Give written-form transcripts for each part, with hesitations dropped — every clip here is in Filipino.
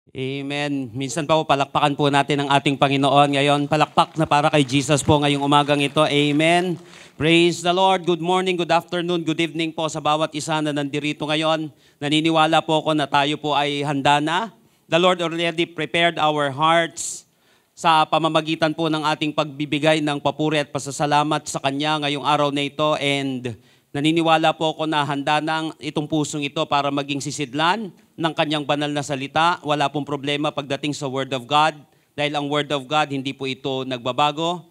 Amen. Minsan pa po, palakpakan po natin ang ating Panginoon. Ngayon, palakpak na para kay Jesus po ngayong umagang ito. Amen. Praise the Lord. Good morning, good afternoon, good evening po sa bawat isa na nandirito ngayon. Naniniwala po ako na tayo po ay handa na. The Lord already prepared our hearts sa pamamagitan po ng ating pagbibigay ng papuri at pasasalamat sa Kanya ngayong araw na ito. And naniniwala po ako na handa na itong pusong ito para maging sisidlan ng Kanyang banal na salita. Wala pong problema pagdating sa Word of God. Dahil ang Word of God, hindi po ito nagbabago.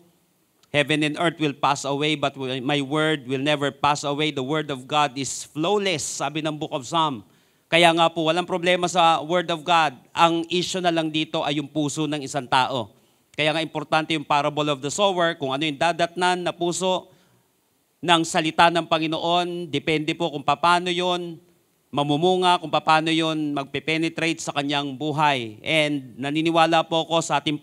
Heaven and earth will pass away, but my Word will never pass away. The Word of God is flawless, sabi ng Book of Psalm. Kaya nga po, walang problema sa Word of God. Ang issue na lang dito ay yung puso ng isang tao. Kaya nga importante yung parable of the sower, kung ano yung dadatnan na puso ng salita ng Panginoon, depende po kung paano yon mamumunga, kung paano yon magpe-penetrate sa kanyang buhay. And naniniwala po ako sa ating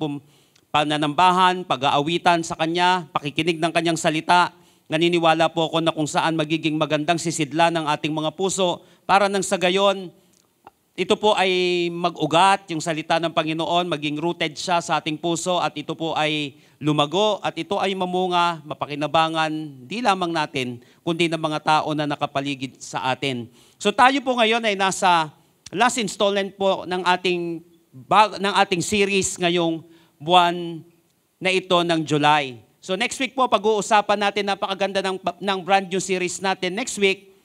pananambahan, pag-aawitan sa kanya, pakikinig ng kanyang salita. Naniniwala po ako na kung saan magiging magandang sisidla ng ating mga puso para nang sa gayon, ito po ay mag-ugat, yung salita ng Panginoon, maging rooted siya sa ating puso at ito po ay lumago at ito ay mamunga, mapakinabangan, di lamang natin, kundi ng mga tao na nakapaligid sa atin. So tayo po ngayon ay nasa last installment po ng ating series ngayong buwan na ito ng July. So next week po, pag-uusapan natin, napakaganda ng brand new series natin. Next week,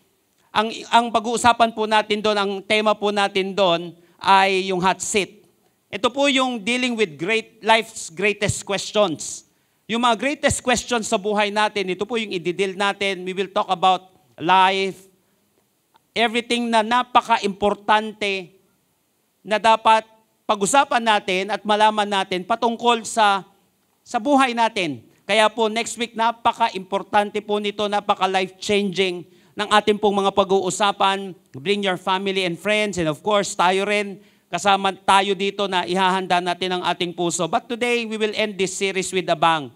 ang pag-uusapan po natin doon, ang tema po natin doon ay yung hot seat. Ito po yung dealing with life's greatest questions. Yung mga greatest questions sa buhay natin, ito po yung i-deal natin. We will talk about life, everything na napaka-importante na dapat pag-usapan natin at malaman natin patungkol sa buhay natin. Kaya po next week, napaka-importante po nito, napaka-life-changing ng ating pong mga pag-uusapan. Bring your family and friends, and of course, tayo rin, kasama tayo dito na ihahanda natin ang ating puso. But today, we will end this series with a bang.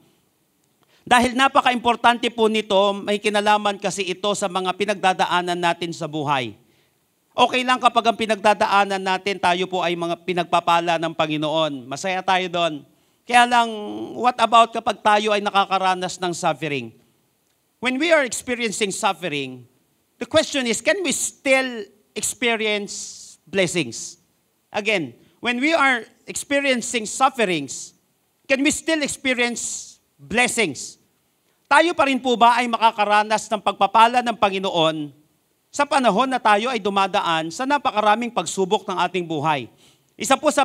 Dahil napaka-importante po nito, may kinalaman kasi ito sa mga pinagdadaanan natin sa buhay. Okay lang kapag ang pinagdadaanan natin, tayo po ay mga pinagpapala ng Panginoon. Masaya tayo doon. Kaya lang, what about kapag tayo ay nakakaranas ng suffering? When we are experiencing suffering, the question is, can we still experience blessings? Again, when we are experiencing sufferings, can we still experience blessings? Tayo pa rin po ba ay makakaranas ng pagpapala ng Panginoon sa panahon na tayo ay dumadaan sa napakaraming pagsubok ng ating buhay? Isa po sa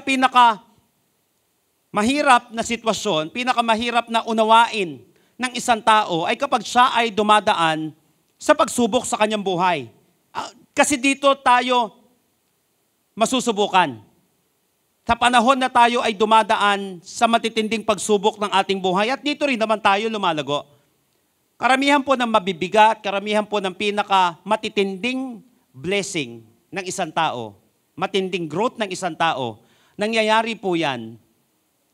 mahirap na sitwasyon, pinakamahirap na unawain ng isang tao ay kapag siya ay dumadaan sa pagsubok sa kanyang buhay. Kasi dito tayo masusubukan. Sa panahon na tayo ay dumadaan sa matitinding pagsubok ng ating buhay at dito rin naman tayo lumalago. Karamihan po ng mabibigat, karamihan po ng matitinding blessing ng isang tao, matinding growth ng isang tao, nangyayari po yan.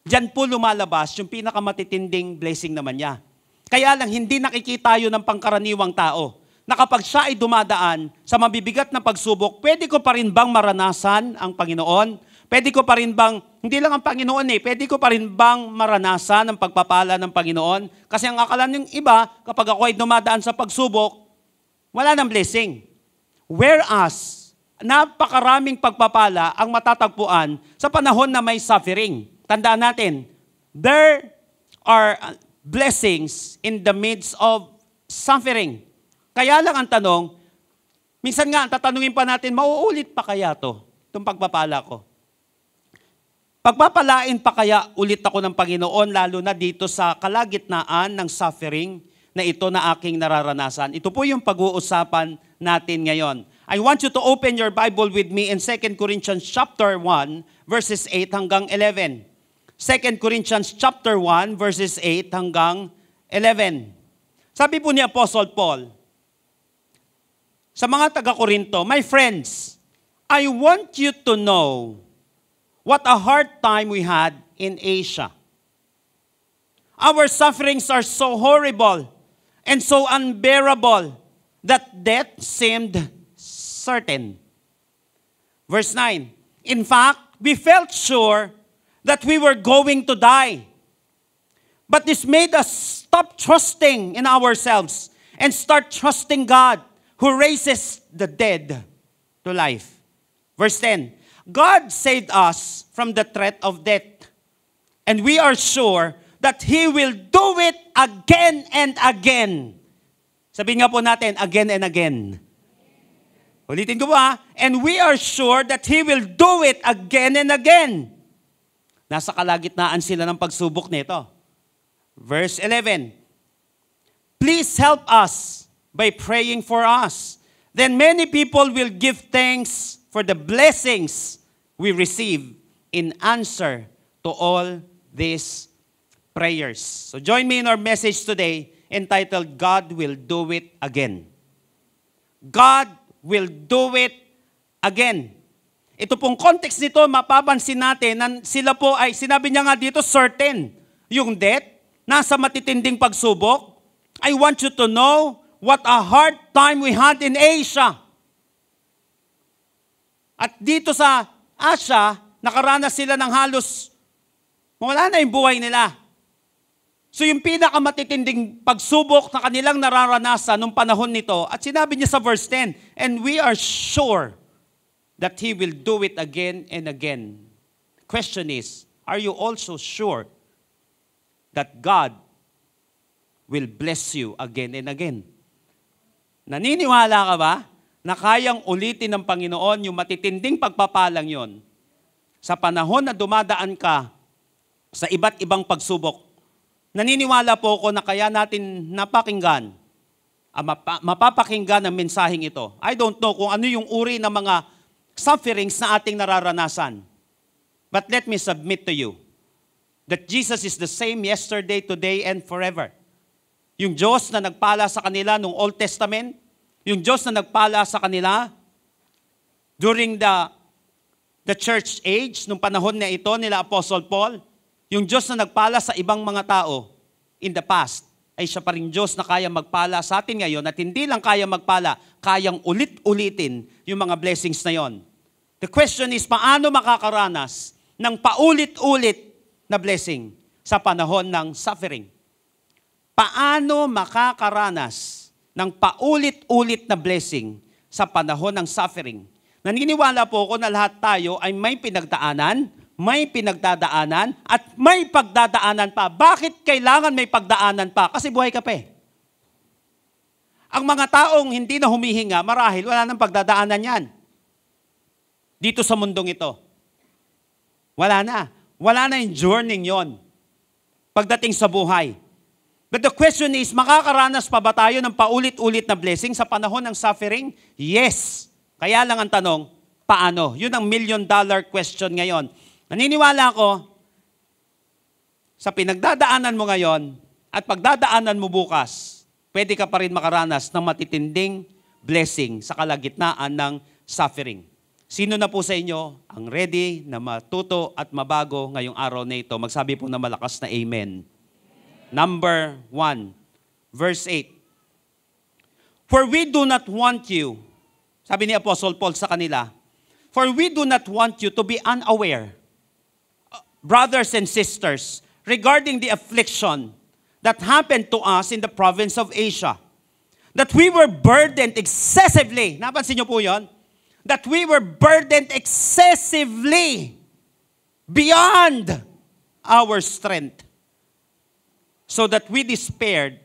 Diyan po lumalabas yung pinakamatitinding blessing naman niya. Kaya lang, hindi nakikita yun ng pangkaraniwang tao. Na kapag siya ay dumadaan sa mabibigat na pagsubok, pwede ko pa rin bang maranasan ang Panginoon? Pwede ko pa rin bang, hindi lang ang Panginoon pwede ko pa rin bang maranasan ang pagpapala ng Panginoon? Kasi ang akala ng iba, kapag ako ay dumadaan sa pagsubok, wala nang blessing. Whereas, napakaraming pagpapala ang matatagpuan sa panahon na may suffering. Tandaan natin, there are blessings in the midst of suffering. Kaya lang ang tanong, minsan nga, tatanungin pa natin, mauulit pa kaya itong pagpapala ko? Pagpapalain pa kaya ulit ako ng Panginoon, lalo na dito sa kalagitnaan ng suffering na ito na aking nararanasan? Ito po yung pag-uusapan natin ngayon. I want you to open your Bible with me in 2 Corinthians chapter 1, verses 8 hanggang 11. 2 Corinthians chapter 1, verses 8 hanggang 11. Sabi po ni Apostle Paul, sa mga taga-Korinto, my friends, I want you to know what a hard time we had in Asia. Our sufferings are so horrible and so unbearable that death seemed certain. Verse 9, in fact, we felt sure that we were going to die. But this made us stop trusting in ourselves and start trusting God who raises the dead to life. Verse 10, God saved us from the threat of death, and we are sure that He will do it again and again. Sabihin nga po natin, again and again. Ulitin ko ba? And we are sure that He will do it again and again. Nasa kalagitnaan sila ng pagsubok nito. Verse 11, please help us by praying for us. Then many people will give thanks for the blessings we receive in answer to all these prayers. So join me in our message today entitled, God will do it again. God will do it again. Ito pong context nito, mapapansin natin na sila po ay, sinabi niya nga dito, certain. Yung death, nasa matitinding pagsubok. I want you to know what a hard time we had in Asia. At dito sa Asia, nakaranas sila ng halos, wala na yung buhay nila. So yung pinakamatitinding pagsubok na kanilang nararanasan nung panahon nito, at sinabi niya sa verse 10, and we are sure that He will do it again and again. Question is, are you also sure that God will bless you again and again? Naniniwala ka ba na kayang ulitin ng Panginoon yung matitinding pagpapalang yon sa panahon na dumadaan ka sa iba't ibang pagsubok? Naniniwala po ako na kaya natin napakinggan, mapapakinggan ang mensaheng ito. I don't know kung ano yung uri ng mga sufferings na ating nararanasan. But let me submit to you that Jesus is the same yesterday, today, and forever. Yung Diyos na nagpala sa kanila nung Old Testament, yung Diyos na nagpala sa kanila during the church age, nung panahon na ito nila Apostle Paul, yung Diyos na nagpala sa ibang mga tao in the past, ay siya pa rin Diyos na kaya magpala sa atin ngayon at hindi lang kaya magpala, kayang ulit-ulitin yung mga blessings na yon. The question is, paano makakaranas ng paulit-ulit na blessing sa panahon ng suffering? Paano makakaranas ng paulit-ulit na blessing sa panahon ng suffering? Naniniwala po ako na lahat tayo ay may pinagdaanan, may pinagdadaanan, at may pagdadaanan pa. Bakit kailangan may pagdaanan pa? Kasi buhay ka pa eh. Ang mga taong hindi na humihinga, marahil wala nang pagdadaanan yan. Dito sa mundong ito. Wala na. Wala na yung journey yon pagdating sa buhay. But the question is, makakaranas pa ba tayo ng paulit-ulit na blessing sa panahon ng suffering? Yes. Kaya lang ang tanong, paano? Yun ang $1,000,000 question ngayon. Naniniwala ako, sa pinagdadaanan mo ngayon at pagdadaanan mo bukas, pwede ka pa rin makaranas ng matitinding blessing sa kalagitnaan ng suffering. Sino na po sa inyo ang ready na matuto at mabago ngayong araw na ito? Magsabi po na malakas na amen. Number 1, verse 8. For we do not want you, sabi ni Apostle Paul sa kanila, for we do not want you to be unaware, brothers and sisters, regarding the affliction that happened to us in the province of Asia. That we were burdened excessively. Napansin niyo po yun? That we were burdened excessively beyond our strength. So that we despaired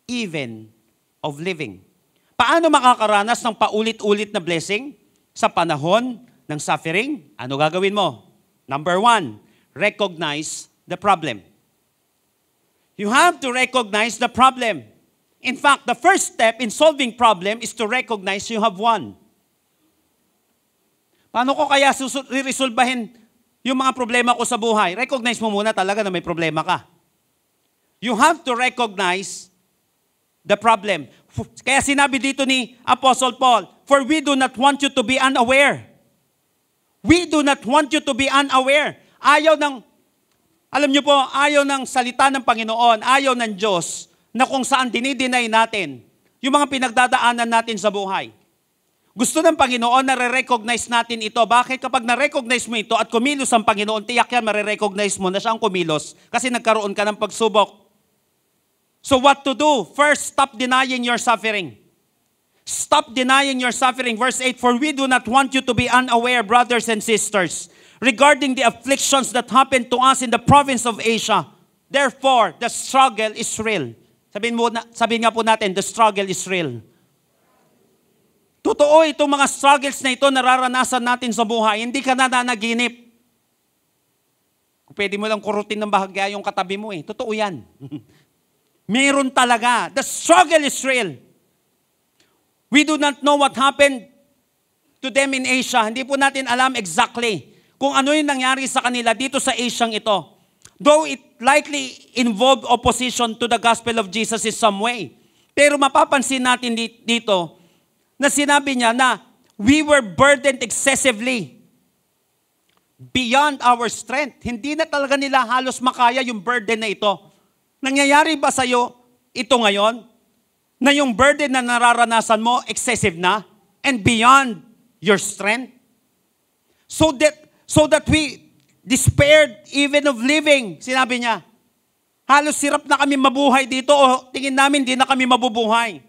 even of living. Paano makakaranas ng paulit-ulit na blessing sa panahon ng suffering? Ano gagawin mo? Number 1, recognize the problem. You have to recognize the problem. In fact, the first step in solving problem is to recognize you have one. Paano ko kaya resolbahin yung mga problema ko sa buhay? Recognize mo muna talaga na may problema ka. You have to recognize the problem. Kaya sinabi dito ni Apostle Paul, for we do not want you to be unaware. We do not want you to be unaware. Alam niyo po, ayaw ng salita ng Panginoon, ayaw ng Diyos, na kung saan dinideny natin yung mga pinagdadaanan natin sa buhay. Gusto ng Panginoon na re-recognize natin ito. Bakit? Kapag na-recognize mo ito at kumilos ang Panginoon, tiyak yan, marirecognize mo na siya ang kumilos kasi nagkaroon ka ng pagsubok. So what to do? First, stop denying your suffering. Stop denying your suffering. Verse 8, for we do not want you to be unaware, brothers and sisters, regarding the afflictions that happened to us in the province of Asia. Therefore, the struggle is real. Sabihin nga po natin, the struggle is real. Totoo itong mga struggles na ito nararanasan natin sa buhay. Hindi ka nananaginip. Pwede mo lang kurutin ng bahagya yung katabi mo eh. Totoo yan. Meron talaga. The struggle is real. We do not know what happened to them in Asia. Hindi po natin alam exactly kung ano yung nangyari sa kanila dito sa Asiang ito. Though it likely involved opposition to the gospel of Jesus in some way. Pero mapapansin natin dito, na sinabi niya na we were burdened excessively beyond our strength. Hindi na talaga nila halos makaya yung burden na ito. Nangyayari ba sa'yo ito ngayon? Na yung burden na nararanasan mo, excessive na and beyond your strength? So that we despaired even of living, sinabi niya. Halos sirap na kami mabuhay dito o tingin namin di na kami mabubuhay.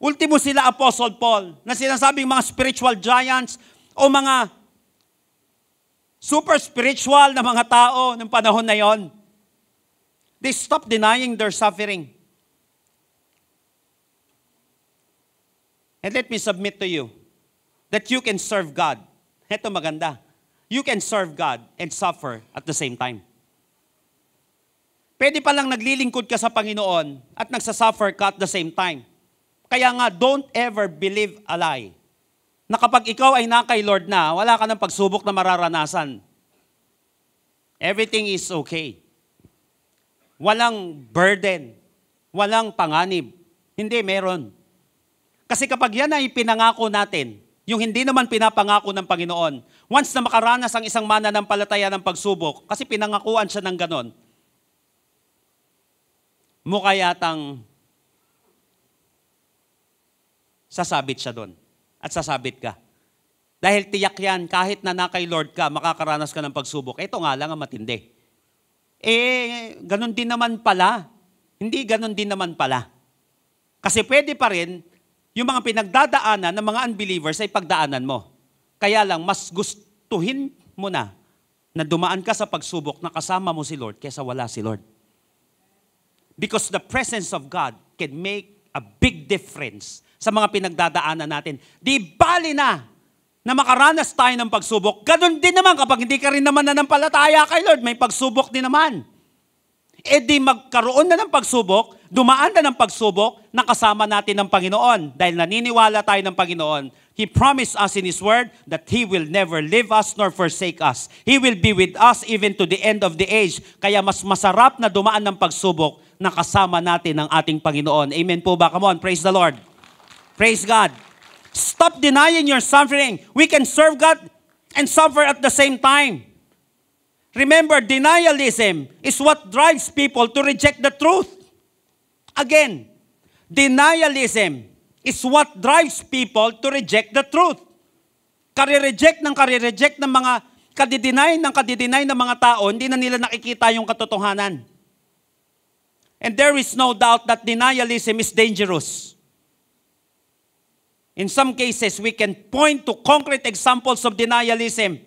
Ultimo sila Apostle Paul, na sinasabing mga spiritual giants o mga super spiritual na mga tao ng panahon na yon. They stopped denying their suffering. And let me submit to you that you can serve God. Ito maganda. You can serve God and suffer at the same time. Pwede palang naglilingkod ka sa Panginoon at nagsasuffer ka at the same time. Kaya nga, don't ever believe a lie. Na kapag ikaw ay na kay Lord na, wala ka ng pagsubok na mararanasan. Everything is okay. Walang burden. Walang panganib. Hindi, meron. Kasi kapag yan ay pinangako natin, yung hindi naman pinapangako ng Panginoon, once na makaranas ang isang mananampalataya ng pagsubok, kasi pinangakuan siya ng ganon, mukha yatang sasabit siya doon. At sasabit ka. Dahil tiyak yan, kahit na kay Lord ka, makakaranas ka ng pagsubok. Ito nga lang ang matindi. Ganun din naman pala. Hindi ganun din naman pala. Kasi pwede pa rin, yung mga pinagdadaanan ng mga unbelievers ay pagdaanan mo. Kaya lang, mas gustuhin mo na dumaan ka sa pagsubok na kasama mo si Lord kaysa wala si Lord. Because the presence of God can make a big difference sa mga pinagdadaanan natin. Di bali na makaranas tayo ng pagsubok. Ganon din naman kapag hindi ka rin naman nanampalataya kay Lord, may pagsubok din naman. Di magkaroon na ng pagsubok, dumaan na ng pagsubok, nakasama natin ng Panginoon. Dahil naniniwala tayo ng Panginoon, He promised us in His Word that He will never leave us nor forsake us. He will be with us even to the end of the age. Kaya mas masarap na dumaan ng pagsubok na kasama natin ng ating Panginoon. Amen po ba? Come on, praise the Lord. Praise God. Stop denying your suffering. We can serve God and suffer at the same time. Remember, denialism is what drives people to reject the truth. Again, denialism is what drives people to reject the truth. Kare-reject ng mga kadidinay ng mga tao, hindi na nila nakikita yung katotohanan. And there is no doubt that denialism is dangerous. In some cases, we can point to concrete examples of denialism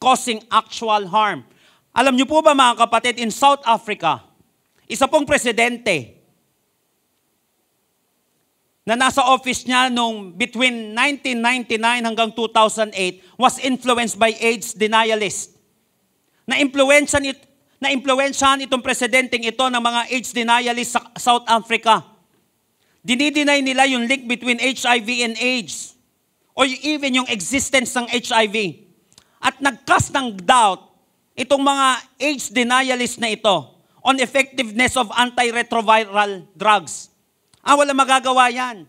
causing actual harm. Alam niyo po ba mga kapatid, in South Africa, isa pong presidente na nasa office niya nung between 1999 hanggang 2008 was influenced by AIDS denialists. Na-impluwensyahan itong presidenteng ito ng mga AIDS denialists sa South Africa. Dinideny nila yung link between HIV and AIDS or even yung existence ng HIV. At nag-cast ng doubt itong mga AIDS denialists na ito on effectiveness of antiretroviral drugs. Wala magagawa yan.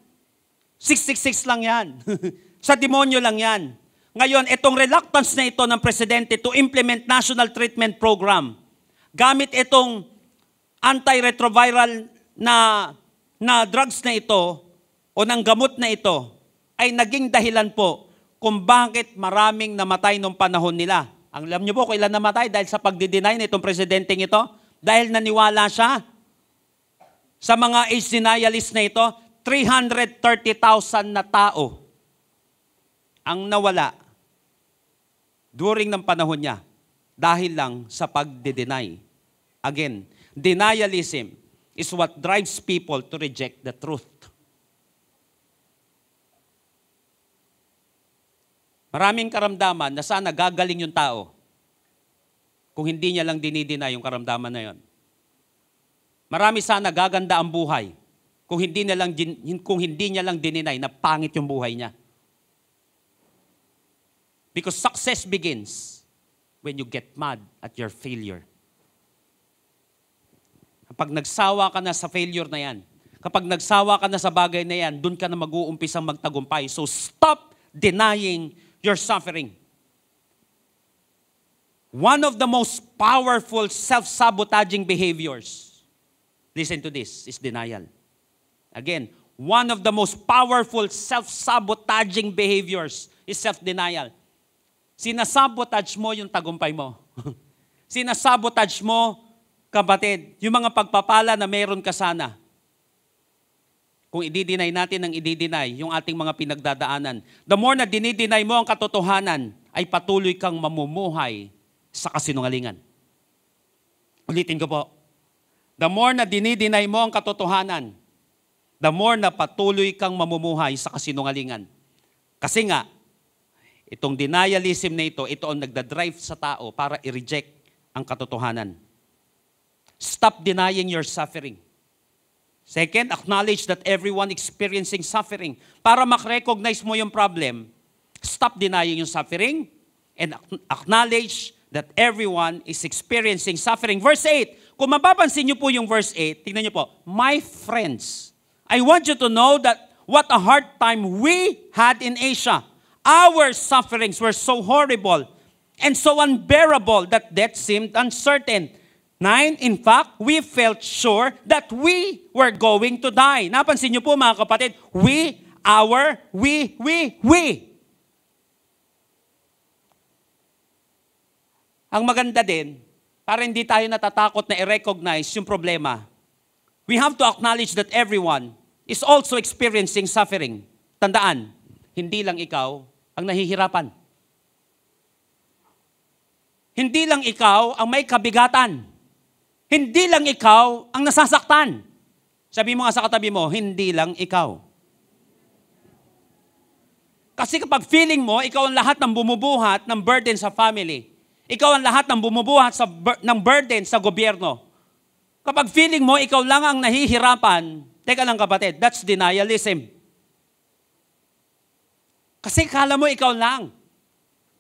666 lang yan. Sa demonyo lang yan. Ngayon, itong reluctance na ito ng presidente to implement national treatment program, gamit itong antiretroviral na drugs na ito o ng gamot na ito ay naging dahilan po kung bakit maraming namatay nung panahon nila. Ang alam niyo po kung ilan namatay dahil sa pagdi-deny nitong presidenteng ito? Dahil naniwala siya sa mga age denialist na ito, 330,000 na tao ang nawala during ng panahon niya dahil lang sa pagdi-deny. Again, denialism is what drives people to reject the truth. Maraming karamdaman na sana gagaling yung tao kung hindi niya lang dinideny yung karamdaman na yon. Marami sana gaganda ang buhay kung hindi niya lang dininay na pangit yung buhay niya. Because success begins when you get mad at your failure. Kapag nagsawa ka na sa failure na yan, kapag nagsawa ka na sa bagay na yan, dun ka na mag-uumpisang magtagumpay. So stop denying your suffering. One of the most powerful self-sabotaging behaviors, listen to this, is denial. Again, one of the most powerful self-sabotaging behaviors is self-denial. Sinasabotage mo yung tagumpay mo. Sinasabotage mo, kapatid, yung mga pagpapala na meron ka sana. Kung i-deny natin ang i-deny, yung ating mga pinagdadaanan. The more na dinideny mo ang katotohanan, ay patuloy kang mamumuhay sa kasinungalingan. Ulitin ko po. The more na dinideny mo ang katotohanan, the more na patuloy kang mamumuhay sa kasinungalingan. Kasi nga, itong denialism na ito ang nagdadrive sa tao para i-reject ang katotohanan. Stop denying your suffering. Second, acknowledge that everyone experiencing suffering. Para mak-recognize mo yung problem, stop denying yung suffering and acknowledge that everyone is experiencing suffering. Verse 8, kung mapapansin niyo po yung verse 8, tingnan niyo po, my friends, I want you to know that what a hard time we had in Asia. Our sufferings were so horrible and so unbearable that death seemed uncertain. 9, in fact, we felt sure that we were going to die. Napansin niyo po mga kapatid, we. Ang maganda din, para hindi tayo natatakot na i-recognize yung problema, we have to acknowledge that everyone is also experiencing suffering. Tandaan, hindi lang ikaw ang nahihirapan. Hindi lang ikaw ang may kabigatan. Hindi lang ikaw ang nasasaktan. Sabi mo nga sa katabi mo, hindi lang ikaw. Kasi kapag feeling mo, ikaw ang lahat ng bumubuhat ng burden sa family. Ikaw ang lahat ng bumubuhat ng burden sa gobyerno. Kapag feeling mo, ikaw lang ang nahihirapan, teka lang kapatid, that's denialism. Kasi kala mo ikaw lang.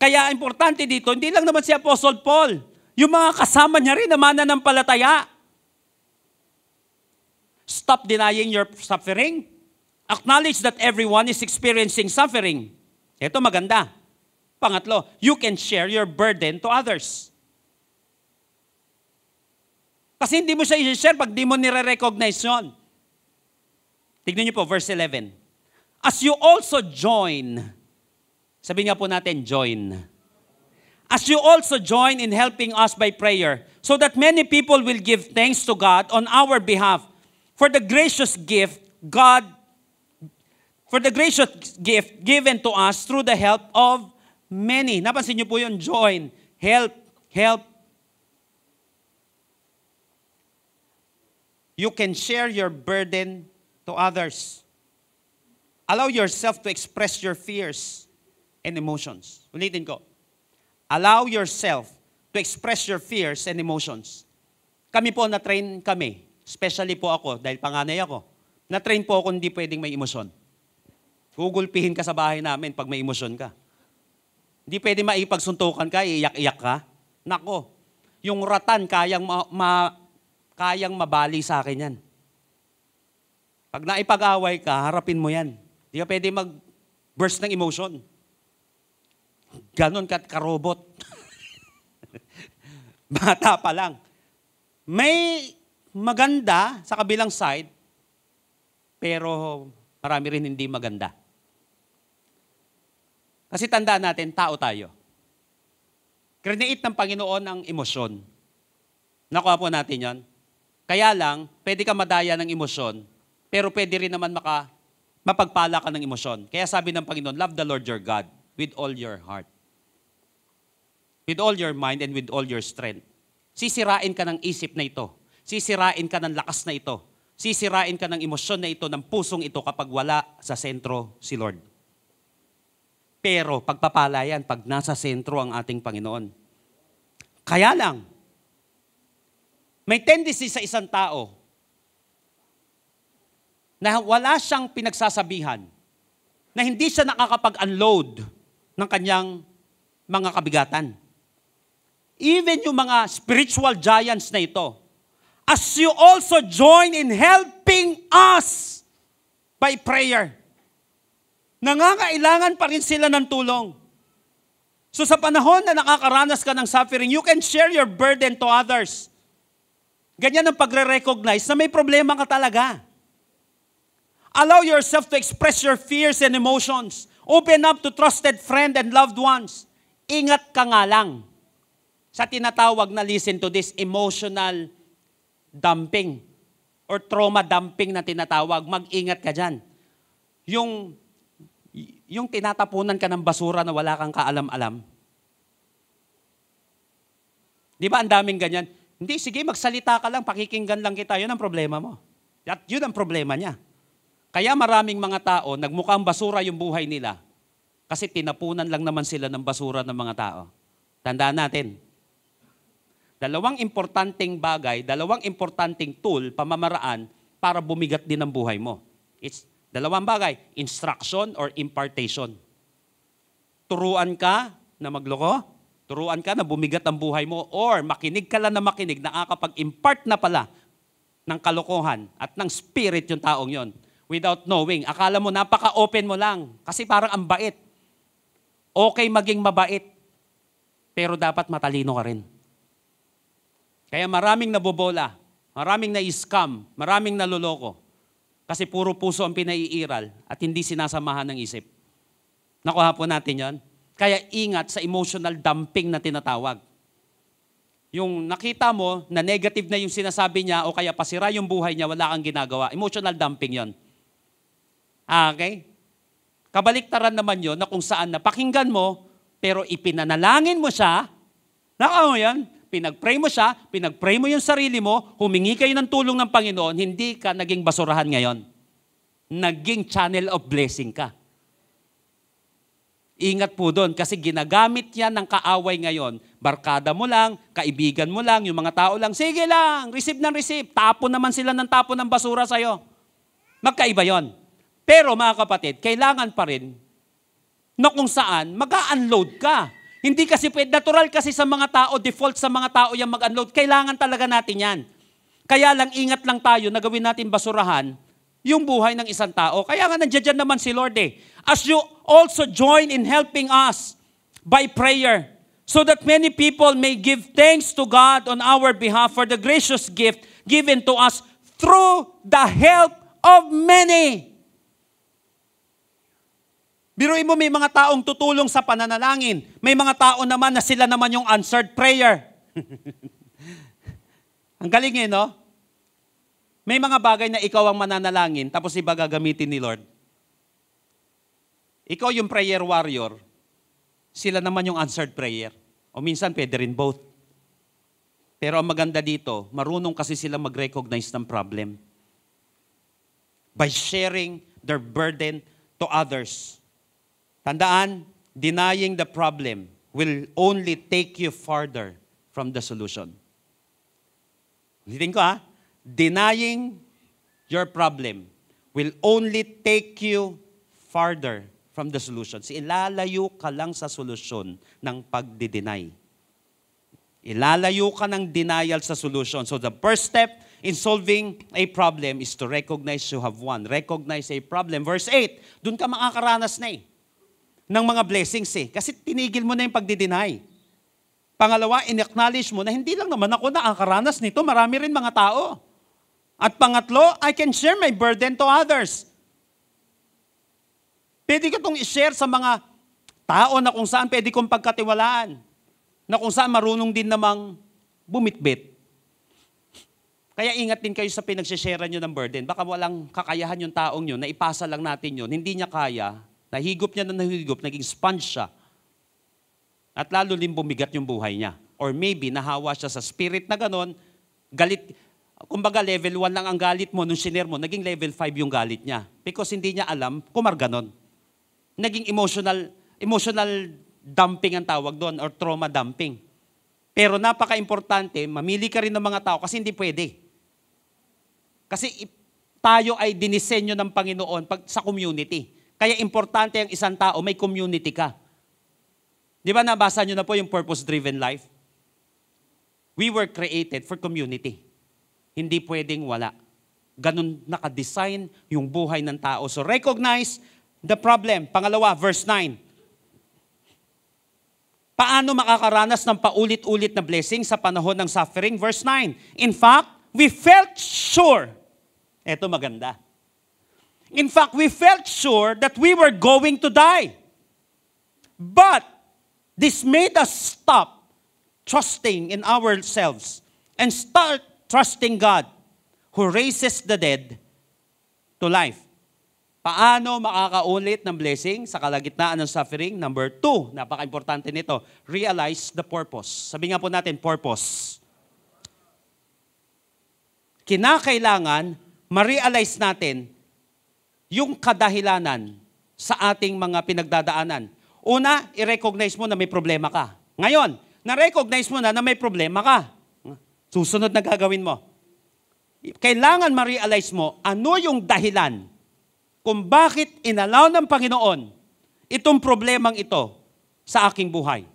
Kaya importante dito, hindi lang naman si Apostle Paul. Yung mga kasama niya rin na mananampalataya. Stop denying your suffering. Acknowledge that everyone is experiencing suffering. Ito maganda. Pangatlo, you can share your burden to others. Kasi hindi mo siya i-share pag di mo nire-recognize yun. Tignan niyo po, verse 11. As you also join, sabi nga po natin, join. As you also join in helping us by prayer, so that many people will give thanks to God on our behalf for the gracious gift given to us through the help of many. Napansin niyo po yun, join, help. You can share your burden to others. Allow yourself to express your fears and emotions. Ulitin ko. Allow yourself to express your fears and emotions. Kami po, na-train kami. Especially po ako, dahil panganay ako. Na-train po ako hindi pwedeng may emosyon. Gugulpihin ka sa bahay namin pag may emosyon ka. Hindi pwedeng maipagsuntukan ka, iiyak-iyak ka. Nako, yung ratan kayang mabali sa akin yan. Pag naipag-away ka, harapin mo yan. Hindi ka pwedeng mag-burst ng emotion. Ganon karobot. Bata pa lang. May maganda sa kabilang side, pero marami rin hindi maganda. Kasi tandaan natin, tao tayo. Create ng Panginoon ang emosyon. Nakuha po natin yon. Kaya lang, pwede ka madaya ng emosyon, pero pwede rin naman mapagpala ka ng emosyon. Kaya sabi ng Panginoon, love the Lord your God with all your heart, with all your mind, and with all your strength. Sisirain ka ng isip na ito. Sisirain ka ng lakas na ito. Sisirain ka ng emosyon na ito, ng pusong ito kapag wala sa sentro si Lord. Pero pagpapala yan pag nasa sentro ang ating Panginoon. Kaya lang, may tendency sa isang tao na wala siyang pinagsasabihan, na hindi siya nakakapag-unload ng kanyang mga kabigatan. Even yung mga spiritual giants na ito, as you also join in helping us by prayer, nangangailangan pa rin sila ng tulong. So sa panahon na nakakaranas ka ng suffering, you can share your burden to others. Ganyan ang pagre-recognize na may problema ka talaga. Allow yourself to express your fears and emotions. Open up to trusted friend and loved ones. Ingat ka nga lang sa tinatawag na, listen to this, emotional dumping or trauma dumping na tinatawag. Mag-ingat ka dyan. Yung tinatapunan ka ng basura na wala kang kaalam-alam. Di ba ang daming ganyan? Hindi, sige, magsalita ka lang, pakikinggan lang kita. Yun ang problema mo. At yun ang problema niya. Kaya maraming mga tao, nagmukhang basura yung buhay nila kasi tinapunan lang naman sila ng basura ng mga tao. Tandaan natin, dalawang importanteng bagay, dalawang importanteng tool, pamamaraan para bumigat din ang buhay mo. It's dalawang bagay, instruction or impartation. Turuan ka na magloko, turuan ka na bumigat ang buhay mo, or makinig ka lang na makinig, nakakapag-impart na pala ng kalokohan at ng spirit yung taong yon without knowing. Akala mo napaka-open mo lang kasi parang ang bait. Okay maging mabait, pero dapat matalino ka rin. Kaya maraming nabobola, maraming na-scam, maraming naloloko kasi puro puso ang pinaiiral at hindi sinasamahan ng isip. Nakuha po natin yon. Kaya ingat sa emotional dumping na tinatawag. Yung nakita mo na negative na yung sinasabi niya o kaya pasira yung buhay niya, wala kang ginagawa. Emotional dumping yon. Okay? Kabaliktaran naman yon na kung saan napakinggan mo, pero ipinanalangin mo siya, nakaw mo yan, pinag-pray mo siya, pinag-pray mo yung sarili mo, humingi kayo ng tulong ng Panginoon, hindi ka naging basurahan ngayon. Naging channel of blessing ka. Ingat po doon kasi ginagamit yan ng kaaway ngayon. Barkada mo lang, kaibigan mo lang, yung mga tao lang, sige lang, receive ng receive. Tapon naman sila ng tapon ng basura sa'yo. Magkaiba yon. Pero mga kapatid, kailangan pa rin na kung saan mag-unload ka. Hindi kasi pwede, natural kasi sa mga tao, default sa mga tao yung mag-unload. Kailangan talaga natin yan. Kaya lang ingat lang tayo na gawin natin basurahan yung buhay ng isang tao. Kaya nga nandiyan naman si Lord eh. As you also join in helping us by prayer, so that many people may give thanks to God on our behalf for the gracious gift given to us through the help of many. Biruin mo, may mga taong tutulong sa pananalangin. May mga tao naman na sila naman yung answered prayer. Ang galing eh, no? May mga bagay na ikaw ang mananalangin, tapos iba gagamitin ni Lord. Ikaw yung prayer warrior, sila naman yung answered prayer. O minsan pwede rin both. Pero ang maganda dito, marunong kasi sila mag-recognize ng problem. By sharing their burden to others. Tandaan, denying the problem will only take you farther from the solution. Ulitin ko ha, denying your problem will only take you farther from the solution. Ilalayo ka lang sa solusyon ng pagdi-deny. Ilalayo ka ng denial sa solution. So the first step in solving a problem is to recognize you have one. Recognize a problem. Verse 8, dun ka makakaranas na ng mga blessings kasi tinigil mo na yung pagdi-deny. Pangalawa, in-acknowledge mo na hindi lang naman ako nakakaranas nito, marami rin mga tao. At pangatlo, I can share my burden to others. Pwede ko itong i-share sa mga Tao na kung saan pwede kong pagkatiwalaan. Na kung saan marunong din namang bumitbit. Kaya ingat din kayo sa pinagsishare nyo ng burden. Baka walang kakayahan yung taong yun, na ipasa lang natin yun. Hindi niya kaya, nahigop niya na nahigop, naging sponge siya. At lalo din bumigat yung buhay niya. Or maybe nahawa siya sa spirit na ganon, galit. Kumbaga level 1 lang ang galit mo, nung shiner mo, naging level 5 yung galit niya. Because hindi niya alam kung ganon. Naging emotional dumping ang tawag doon, or trauma dumping. Pero napaka-importante, mamili ka rin ng mga tao kasi hindi pwede. Kasi tayo ay dinisenyo ng Panginoon sa community. Kaya importante ang isang tao, may community ka. Di ba nabasa nyo na po yung purpose-driven life? We were created for community. Hindi pwedeng wala. Ganun nakadesign yung buhay ng tao. So recognize the problem. Pangalawa, verse 9. Paano makakaranas ng paulit-ulit na blessing sa panahon ng suffering? Verse 9. In fact, we felt sure. Eto maganda. In fact, we felt sure that we were going to die. But this made us stop trusting in ourselves and start trusting God who raises the dead to life. Paano makakaulit ng blessing sa kalagitnaan ng suffering? Number 2, napaka-importante nito, realize the purpose. Sabi nga po natin, purpose. Kinakailangan ma-realize natin yung kadahilanan sa ating mga pinagdadaanan. Una, i-recognize mo na may problema ka. Ngayon, na-recognize mo na may problema ka. Susunod na gagawin mo. Kailangan ma-realize mo ano yung dahilan kung bakit inalaw ng Panginoon itong problemang ito sa aking buhay.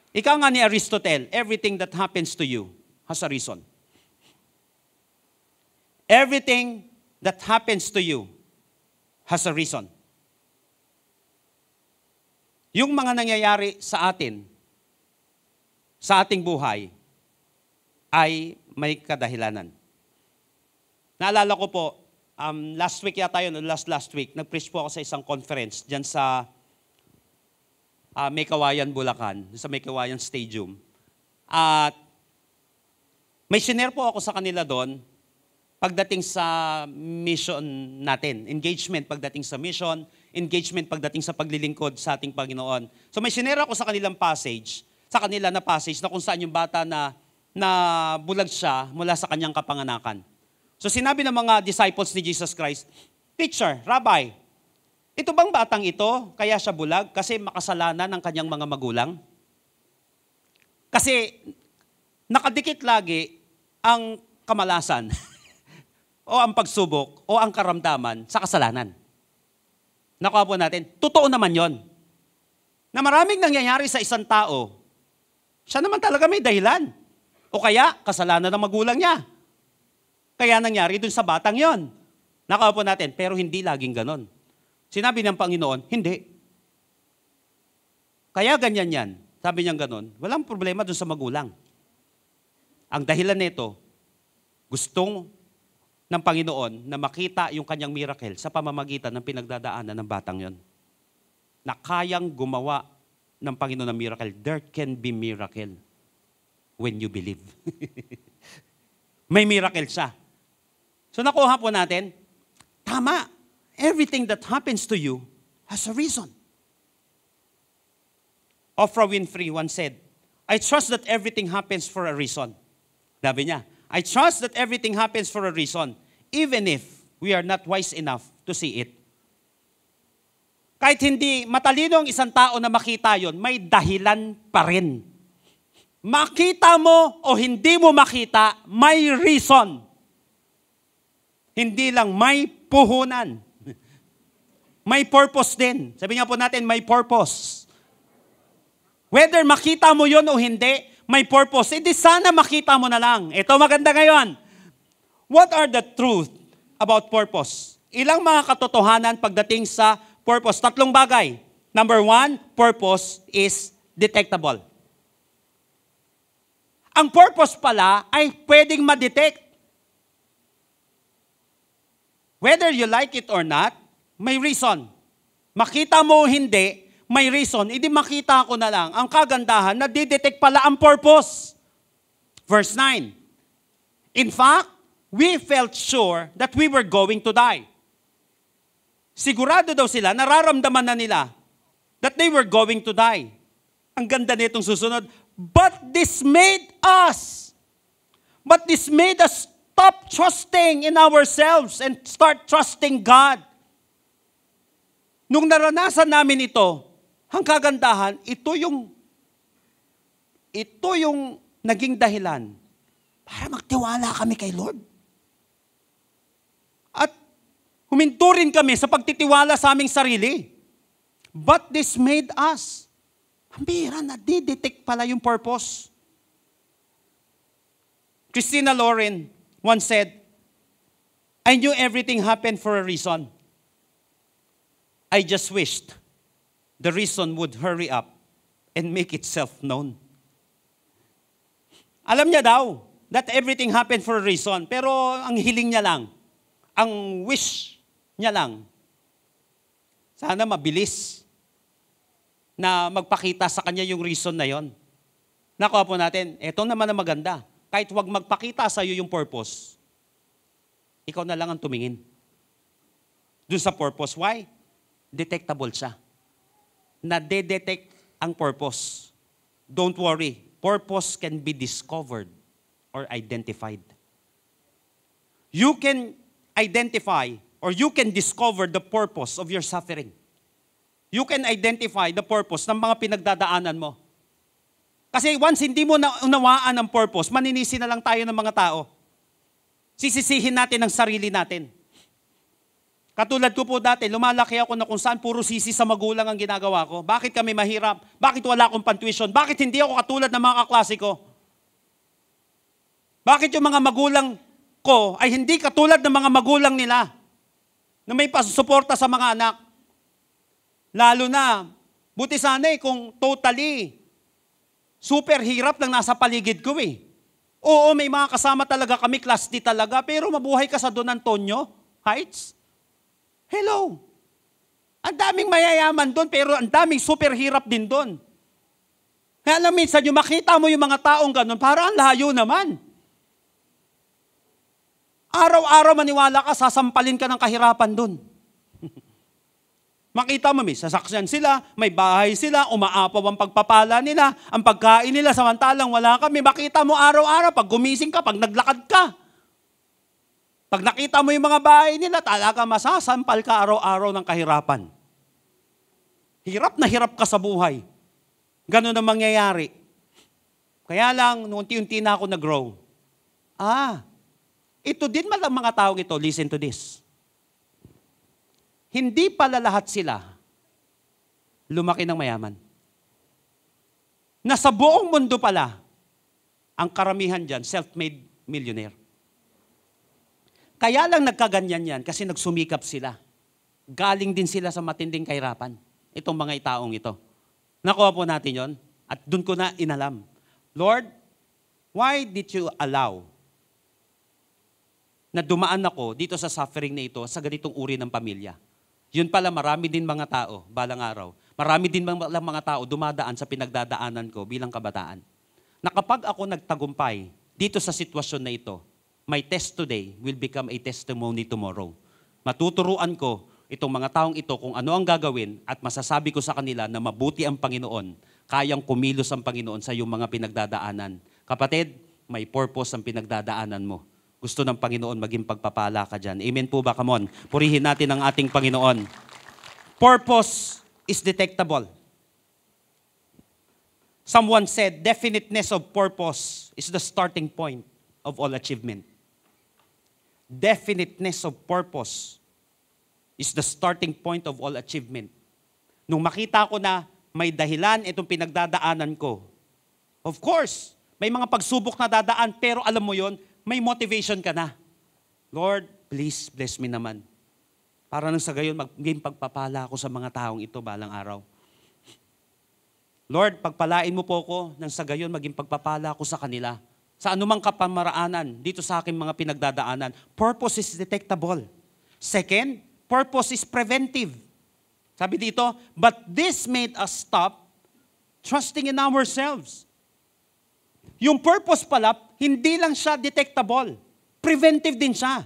Ika nga ni Aristotle, everything that happens to you has a reason. Everything that happens to you has a reason. Yung mga nangyayari sa atin, sa ating buhay, ay may kadahilanan. Naalala ko po, last week yata yun, last week, nag-preach po ako sa isang conference dyan sa Maykawayan, Bulacan, sa Maykawayan Stadium. At may share po ako sa kanila doon pagdating sa mission natin. Engagement pagdating sa mission, engagement pagdating sa paglilingkod sa ating Panginoon. So may share ako sa kanilang passage, sa kanila na passage na kung saan yung bata na bulag siya mula sa kanyang kapanganakan. So sinabi ng mga disciples ni Jesus Christ, Teacher, Rabbi, ito bang batang ito, kaya siya bulag kasi makasalanan ng kanyang mga magulang? Kasi nakadikit lagi ang kamalasan o ang pagsubok o ang karamdaman sa kasalanan. Nakuha po natin, totoo naman yon. Na maraming nangyayari sa isang tao, siya naman talaga may dahilan. O kaya, kasalanan ng magulang niya. Kaya nangyari dun sa batang yon. Nakuha po natin, pero hindi laging ganon. Sinabi ng Panginoon, hindi. Kaya ganyan yan. Sabi niya ganon, walang problema dun sa magulang. Ang dahilan nito, gustong ng Panginoon na makita yung kanyang miracle sa pamamagitan ng pinagdadaanan ng batang yon. Na kayang gumawa ng Panginoon ng miracle. There can be miracle when you believe. May miracle siya. So nakuha po natin, tama, everything that happens to you has a reason. Oprah Winfrey once said, I trust that everything happens for a reason. Sabi niya, I trust that everything happens for a reason, even if we are not wise enough to see it. Kahit hindi matalino ang isang tao na makita yon, may dahilan pa rin. Makita mo o hindi mo makita, may reason. Hindi lang may puhunan. May purpose din. Sabi nga po natin, may purpose. Whether makita mo yon o hindi, may purpose. Hindi sana makita mo na lang. Ito maganda ngayon. What are the truth about purpose? Ilang mga katotohanan pagdating sa purpose? 3 bagay. Number 1, purpose is detectable. Ang purpose pala ay pwedeng ma-detect. Whether you like it or not, may reason. Makita mo o hindi, may reason, hindi makita ko na lang. Ang kagandahan, nadidetect pala ang purpose. Verse 9. In fact, we felt sure that we were going to die. Sigurado daw sila, nararamdaman na nila that they were going to die. Ang ganda nitong susunod. But this made us stop trusting in ourselves and start trusting God. Nung naranasan namin ito, ang kagandahan, ito yung naging dahilan para magtiwala kami kay Lord. At huminto rin kami sa pagtitiwala sa aming sarili. But this made us. Ang bihira na, di-detect pala yung purpose. Christina Lauren once said, I knew everything happened for a reason. I just wished the reason would hurry up and make itself known. Alam niya daw that everything happened for a reason, pero ang hiling niya lang, ang wish niya lang, sana mabilis na magpakita sa kanya yung reason na yon. Nakuha po natin, eto naman ang maganda. Kahit wag magpakita sa iyo yung purpose, ikaw na lang ang tumingin doon sa purpose. Why? Detectable siya. Na-detect ang purpose. Don't worry. Purpose can be discovered or identified. You can identify or you can discover the purpose of your suffering. You can identify the purpose ng mga pinagdadaanan mo. Kasi once hindi mo naunawaan ang purpose, maninisi na lang tayo ng mga tao. Sisisihin natin ang sarili natin. Katulad ko po dati, lumalaki ako na kung saan puro sisi sa magulang ang ginagawa ko. Bakit kami mahirap? Bakit wala akong pantuition? Bakit hindi ako katulad ng mga kaklase ko? Bakit yung mga magulang ko ay hindi katulad ng mga magulang nila na may pasusuporta sa mga anak? Lalo na, buti sana kung totally super hirap lang nasa paligid ko eh. Oo, may mga kasama talaga kami, class D talaga, pero mabuhay ka sa Don Antonio Heights. Hello. Ang daming mayayaman doon, pero ang daming super hirap din doon. Kaya alam, minsan yung makita mo yung mga taong ganun, parang ang layo naman. Araw-araw maniwala ka, sasampalin ka ng kahirapan doon. Makita mo, may sasakyan sila, may bahay sila, umaapaw ang pagpapala nila, ang pagkain nila, samantalang wala kami. Makita mo araw-araw, pag gumising ka, pag naglakad ka. Pag nakita mo yung mga bahay nila, talaga masasampal ka araw-araw ng kahirapan. Hirap na hirap ka sa buhay. Ganun ang mangyayari. Kaya lang, nung unti-unti na ako nag-grow. Ito din malang mga taong ito, listen to this. Hindi pala lahat sila lumaki ng mayaman. Nasa buong mundo pala, ang karamihan dyan, self-made millionaire. Kaya lang nagkaganyan yan kasi nagsumikap sila. Galing din sila sa matinding kahirapan. Itong mga itaong ito. Nakuha po natin yon at doon ko na inalam. Lord, why did you allow na dumaan ako dito sa suffering na ito sa ganitong uri ng pamilya? Yun pala, marami din mga tao, balang araw, marami din mga tao dumadaan sa pinagdadaanan ko bilang kabataan. Na kapag ako nagtagumpay dito sa sitwasyon na ito, my test today will become a testimony tomorrow. Matuturuan ko itong mga taong ito kung ano ang gagawin at masasabi ko sa kanila na mabuti ang Panginoon, kayang kumilos ang Panginoon sa iyong mga pinagdadaanan. Kapatid, may purpose ang pinagdadaanan mo. Gusto ng Panginoon maging pagpapala ka dyan. Amen po ba? Come on. Purihin natin ang ating Panginoon. Purpose is detectable. Someone said, definiteness of purpose is the starting point of all achievement. Definiteness of purpose is the starting point of all achievement. Nung makita ko na may dahilan itong pinagdadaanan ko, of course, may mga pagsubok na dadaan, pero alam mo yon, may motivation ka na. Lord, please bless me naman. Para nang sa gayon, maging pagpapala ako sa mga taong ito balang araw. Lord, pagpalain mo po ako nang sa gayon, maging pagpapala ako sa kanila. Sa anumang kapamaraanan dito sa aking mga pinagdadaanan. Purpose is detectable. Second, purpose is preventive. Sabi dito, but this made us stop trusting in ourselves. Yung purpose pala, hindi lang siya detectable. Preventive din siya.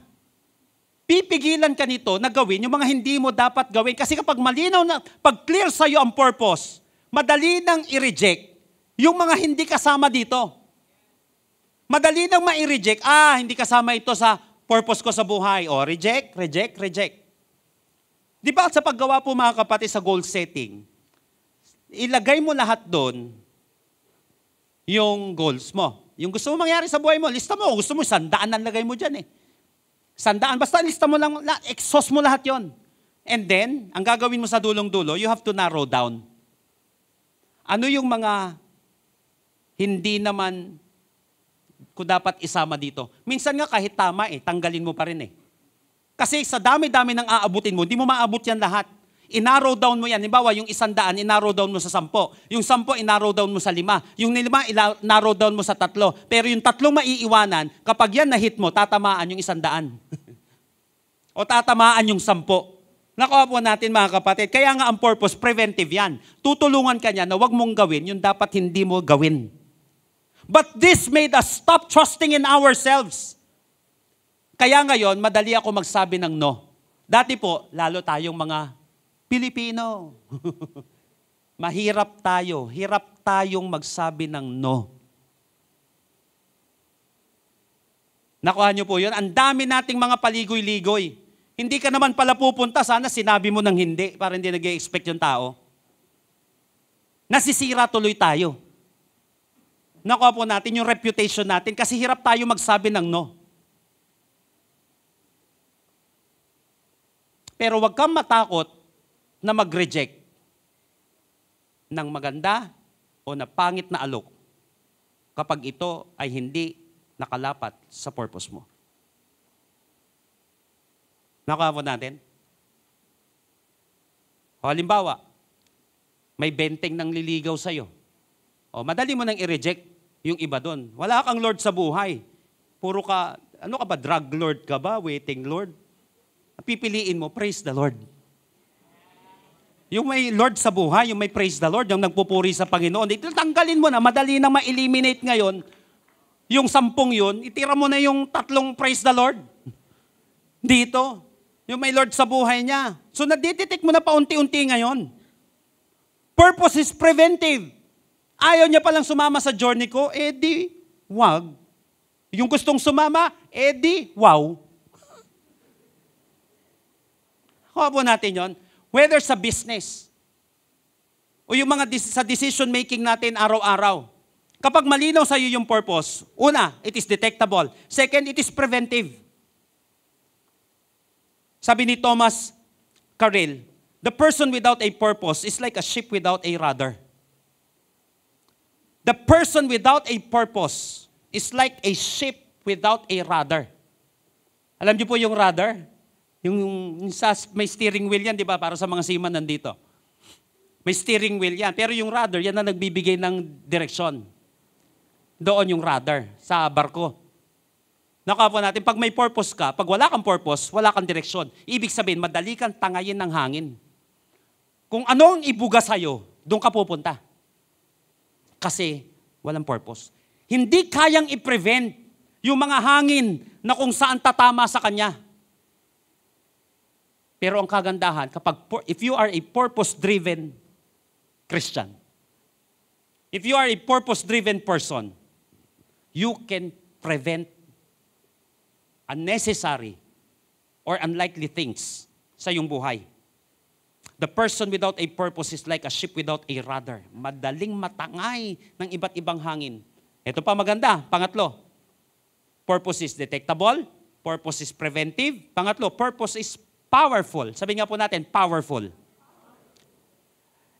Pipigilan ka nito na gawin yung mga hindi mo dapat gawin. Kasi kapag malinaw na, pag clear sa'yo ang purpose, madali nang i-reject yung mga hindi kasama dito. Madali nang ma-reject, hindi kasama ito sa purpose ko sa buhay. O, reject, reject, reject. Di ba sa paggawa po mga kapatid sa goal setting, ilagay mo lahat doon yung goals mo. Yung gusto mo mangyari sa buhay mo, lista mo. Gusto mo, 100 ang lagay mo dyan eh. 100, basta lista mo lang, exhaust mo lahat yon. And then, ang gagawin mo sa dulong-dulo, you have to narrow down. Ano yung mga hindi naman kung dapat isama dito? Minsan nga kahit tama tanggalin mo pa rin eh. Kasi sa dami-dami ng aabutin mo, hindi mo maabot yan lahat. I-narrow down mo yan. Halimbawa, yung 100, i-narrow down mo sa 10. Yung 10, i-narrow down mo sa 5. Yung 5, i-narrow down mo sa 3. Pero yung 3 maiiwanan, kapag yan na-hit mo, tatamaan yung 100. O tatamaan yung 10. Nakuha po natin mga kapatid. Kaya nga ang purpose, preventive yan. Tutulungan ka niya na wag mong gawin yung dapat hindi mo gawin. But this made us stop trusting in ourselves. Kaya ngayon, madali ako magsabi ng no. Dati po, lalo tayong mga Pilipino. Mahirap tayo. Hirap tayong magsabi ng no. Nakuha niyo po yun? Ang dami nating mga paligoy-ligoy. Hindi ka naman pala pupunta, sana sinabi mo ng hindi para hindi nag-i-expect yung tao. Nasisira tuloy tayo. Nakuha po natin yung reputation natin kasi hirap tayo magsabi ng no. Pero huwag kang matakot na mag-reject ng maganda o na pangit na alok kapag ito ay hindi nakalapat sa purpose mo. Nakuha po natin? O halimbawa, may benteng nang liligaw sa'yo. O madali mo nang i-reject yung iba doon. Wala kang Lord sa buhay. Puro ka, ano ka ba, drug lord ka ba, waiting Lord? Pipiliin mo, praise the Lord. Yung may Lord sa buhay, yung may praise the Lord, yung nagpupuri sa Panginoon, ito tanggalin mo na, madali na ma-eliminate ngayon. Yung 10 yun, itira mo na yung 3 praise the Lord. Dito, yung may Lord sa buhay niya. So nadidetect mo na paunti-unti ngayon. Purpose is preventive. Ayaw niya palang sumama sa journey ko, di, wag. Yung gustong sumama, di, wow. Kuha po natin yon. Whether sa business o yung mga sa decision making natin araw-araw. Kapag malinaw sa iyo yung purpose, una, it is detectable. Second, it is preventive. Sabi ni Thomas Carell, the person without a purpose is like a ship without a rudder. The person without a purpose is like a ship without a rudder. Alam niyo po yung rudder? Yung may steering wheel yan, di ba? Para sa mga seaman nandito. May steering wheel yan. Pero yung rudder, yan na nagbibigay ng direksyon. Doon yung rudder sa barko. Nakuha po natin, pag may purpose ka, pag wala kang purpose, wala kang direksyon. Ibig sabihin, madali kang tangayin ng hangin. Kung ano ang ibuga sa'yo, doon ka pupunta. Kasi walang purpose. Hindi kayang i-prevent yung mga hangin na kung saan tatama sa kanya. Pero ang kagandahan, if you are a purpose-driven Christian, if you are a purpose-driven person, you can prevent unnecessary or unlikely things sa iyong buhay. The person without a purpose is like a ship without a rudder. Madaling matangay ng iba't ibang hangin. Ito pa maganda. Pangatlo, purpose is detectable. Purpose is preventive. Pangatlo, purpose is powerful. Sabi nga po natin, powerful.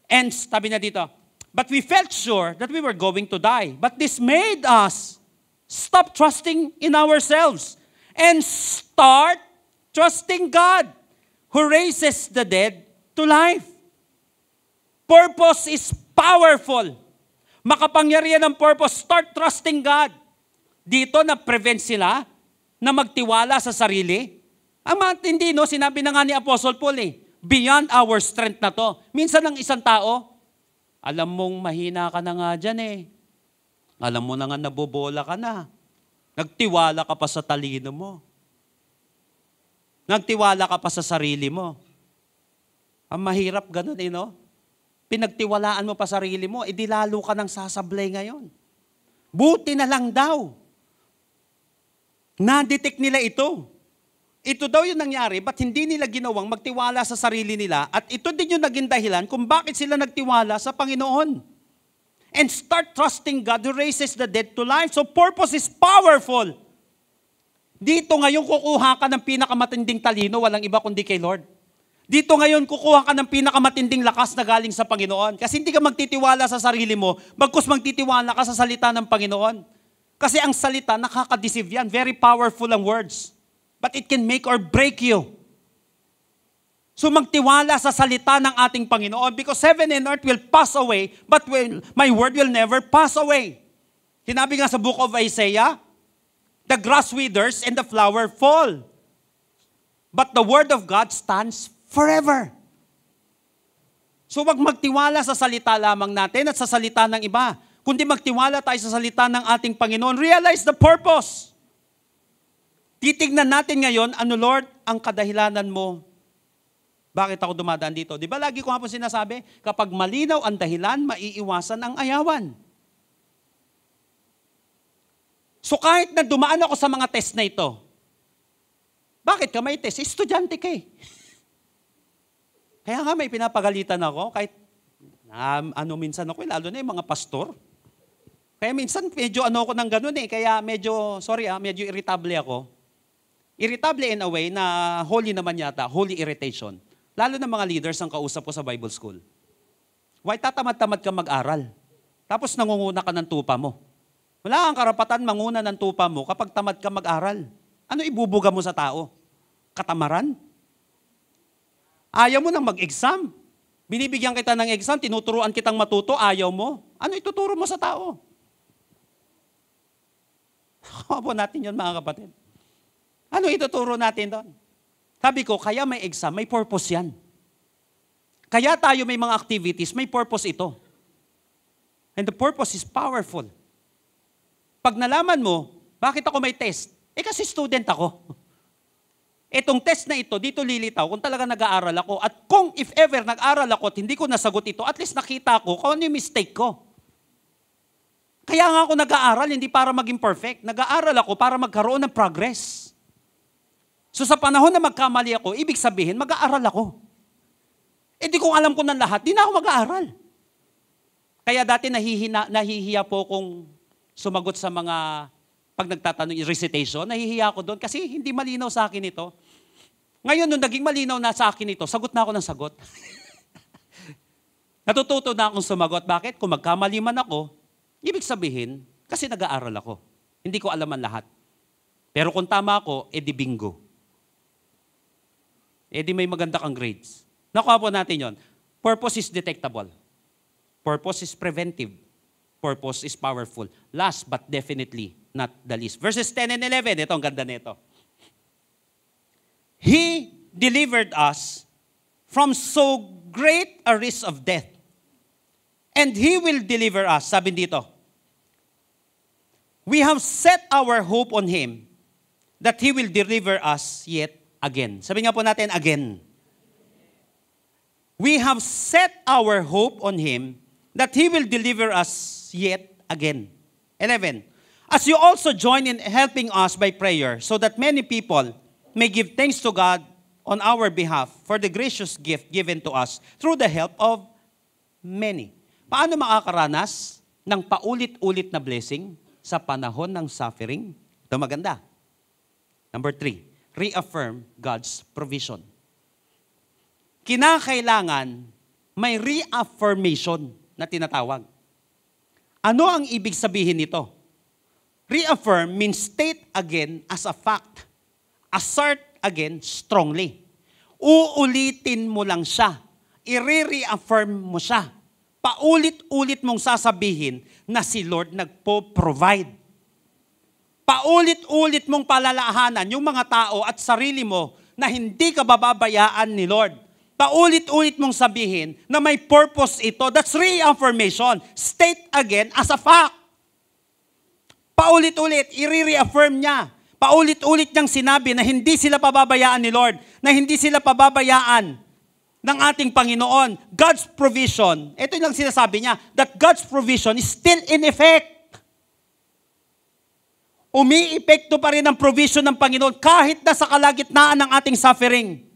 And sabi na dito, but we felt sure that we were going to die. But this made us stop trusting in ourselves and start trusting God who raises the dead to life. Purpose is powerful. Makapangyarihan ang purpose. Start trusting God. Dito na-prevent sila na magtiwala sa sarili. Ang matindi, no, sinabi na nga ni Apostle Paul Beyond our strength na to. Minsan ng isang tao, alam mong mahina ka na nga dyan eh. Alam mo na nga nabobola ka na. Nagtiwala ka pa sa talino mo. Nagtiwala ka pa sa sarili mo. Ang mahirap ganun eh, no? Pinagtiwalaan mo pa sarili mo, edi lalo ka nang sasablay ngayon. Buti na lang daw. Na-detect nila ito. Ito daw yung nangyari, ba't hindi nila ginawang magtiwala sa sarili nila at ito din yung naging dahilan kung bakit sila nagtiwala sa Panginoon. And start trusting God who raises the dead to life. So purpose is powerful. Dito ngayon kukuha ka ng pinakamatinding talino, walang iba kundi kay Lord. Dito ngayon kukuha ka ng pinakamatinding lakas na galing sa Panginoon. Kasi hindi ka magtitiwala sa sarili mo, bagkus magtitiwala ka sa salita ng Panginoon. Kasi ang salita, nakaka-deceive yan. Very powerful ang words. But it can make or break you. So magtiwala sa salita ng ating Panginoon because heaven and earth will pass away, but my word will never pass away. Sinabi nga sa book of Isaiah, the grass withers and the flower fall. But the word of God stands forever. So wag magtiwala sa salita lamang natin at sa salita ng iba, kundi magtiwala tayo sa salita ng ating Panginoon. Realize the purpose. Titignan natin ngayon, ano Lord, ang kadahilanan mo. Bakit ako dumadaan dito? Di ba lagi ko nga po sinasabi, kapag malinaw ang dahilan, maiiwasan ang ayawan. So kahit na dumaan ako sa mga test na ito, bakit ka may test? Estudyante ka eh. Kaya nga may pinapagalitan ako, kahit minsan ako, lalo na yung mga pastor. Kaya minsan medyo ako ng ganun eh, kaya medyo irritable ako. Irritable in a way na holy naman yata, holy irritation. Lalo na mga leaders ang kausap ko sa Bible School. Why tatamad-tamad ka mag-aral? Tapos nangunguna ka ng tupa mo. Wala kang karapatan manguna ng tupa mo kapag tamad ka mag-aral. Ano ibubuga mo sa tao? Katamaran? Ayaw mo nang mag-exam. Binibigyan kita ng exam, tinuturuan kitang matuto, ayaw mo. Ano ituturo mo sa tao? Kapo natin yun mga kapatid. Ano ituturo natin doon? Sabi ko, kaya may exam, may purpose yan. Kaya tayo may mga activities, may purpose ito. And the purpose is powerful. Pag nalaman mo, bakit ako may test? Kasi student ako. Itong test na ito, dito lilitaw kung talaga nag-aaral ako. At kung if ever nag-aaral ako at hindi ko nasagot ito, at least nakita ko kung ano yung mistake ko. Kaya nga ako nag-aaral, hindi para maging perfect. Nag-aaral ako para magkaroon ng progress. So sa panahon na magkamali ako, ibig sabihin, mag-aaral ako. Di kung alam ko ng lahat, di na ako mag-aaral. Kaya dati nahihiya po kung sumagot sa mga, pag nagtatanong, recitation, nahihiya ako doon kasi hindi malinaw sa akin ito. Ngayon, nung naging malinaw na sa akin ito, sagot na ako ng sagot. Natututo na akong sumagot. Bakit? Kung magkamali man ako, ibig sabihin, kasi nag-aaral ako. Hindi ko alam ang lahat. Pero kung tama ako, edi bingo. Edi may maganda kang grades. Nakuha po natin yon. Purpose is detectable. Purpose is preventive. Purpose is powerful. Last but definitely not the least. Verses 10 and 11, ito ang ganda nito. He delivered us from so great a risk of death. And He will deliver us. Sabi dito, we have set our hope on Him that He will deliver us yet again. Sabi nga po natin, again. We have set our hope on Him that He will deliver us yet again. 11. As you also join in helping us by prayer, so that many people may give thanks to God on our behalf for the gracious gift given to us through the help of many. Paano makakaranas ng paulit-ulit na blessing sa panahon ng suffering? Ito maganda. Number 3. Reaffirm God's provision. Kinakailangan may reaffirmation na tinatawag. Ano ang ibig sabihin nito? Reaffirm means state again as a fact. Assert again strongly. Uulitin mo lang siya. I-reaffirm mo siya. Paulit-ulit mong sasabihin na si Lord nagpo-provide. Paulit-ulit mong palalahanan yung mga tao at sarili mo na hindi ka bababayaan ni Lord. paulit-ulit mong sabihin na may purpose ito, that's reaffirmation. State again as a fact. Paulit-ulit, i-reaffirm niya. Paulit-ulit niyang sinabi na hindi sila pababayaan ni Lord, na hindi sila pababayaan ng ating Panginoon. God's provision, ito lang sinasabi niya, that God's provision is still in effect. Umi-epekto pa rin ang provision ng Panginoon kahit na sa kalagitnaan ng ating suffering.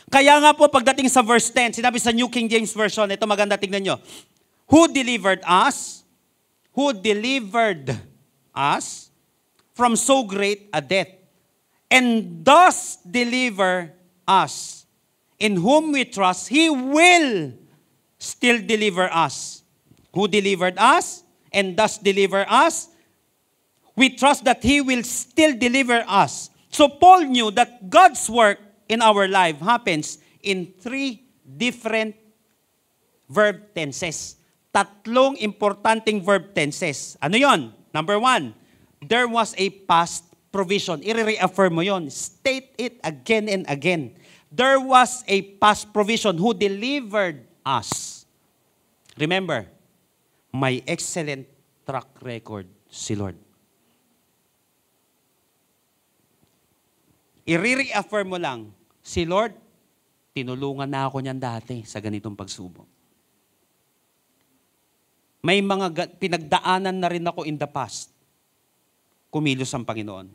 Kaya nga po pagdating sa verse 10, sinabi sa New King James Version, ito maganda, tignan nyo. Who delivered us from so great a death, and thus deliver us. In whom we trust, He will still deliver us. Who delivered us, and thus deliver us? We trust that He will still deliver us. So Paul knew that God's work in our life happens in 3 different verb tenses. 3 importanteng verb tenses. Ano yon? Number 1, there was a past provision. I-reaffirm mo yon. State it again and again. There was a past provision who delivered us. Remember, may excellent track record si Lord. I-reaffirm mo lang, si Lord, tinulungan na ako niyan dati sa ganitong pagsubok. May mga pinagdaanan na rin ako in the past. Kumilos ang Panginoon.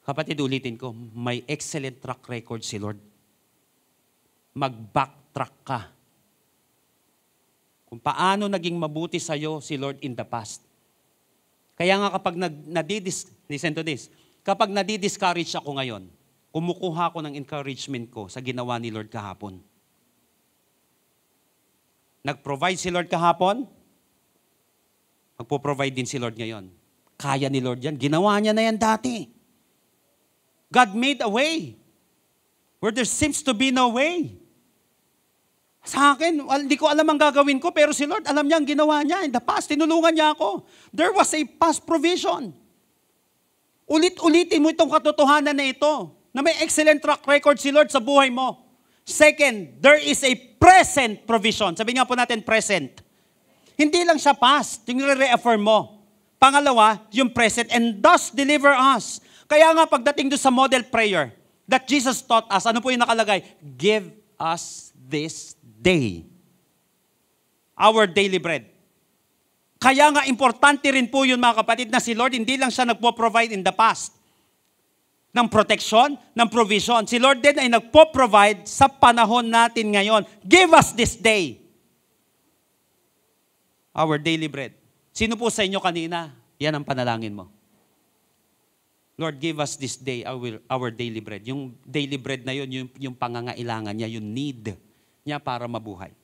Kapatid, ulitin ko, may excellent track record si Lord. Mag-backtrack ka. Kung paano naging mabuti sa'yo si Lord in the past. Kaya nga kapag listen to this, kapag nadi-discourage ako ngayon, kumukuha ko ng encouragement ko sa ginawa ni Lord kahapon. Nag-provide si Lord kahapon, magpo-provide din si Lord ngayon. Kaya ni Lord yan. Ginawa niya na yan dati. God made a way where there seems to be no way. Sa akin, hindi ko alam ang gagawin ko, pero si Lord, alam niya ang ginawa niya. In the past, tinulungan niya ako. There was a past provision. Ulit-ulitin mo itong katotohanan na ito, na may excellent track record si Lord sa buhay mo. Second, there is a present provision. Sabi nga po natin, present. Hindi lang siya past, yung re-reaffirm mo. Pangalawa, yung present, and thus deliver us. Kaya nga pagdating doon sa model prayer that Jesus taught us, ano po yung nakalagay? Give us this day our daily bread. Kaya nga importante rin po yun mga kapatid na si Lord hindi lang siya nagpo-provide in the past ng protection, ng provision. Si Lord din ay nagpo-provide sa panahon natin ngayon. Give us this day our daily bread. Sino po sa inyo kanina? Yan ang panalangin mo. Lord, give us this day our daily bread. Yung daily bread na yun, yung pangangailangan niya, yung need niya para mabuhay.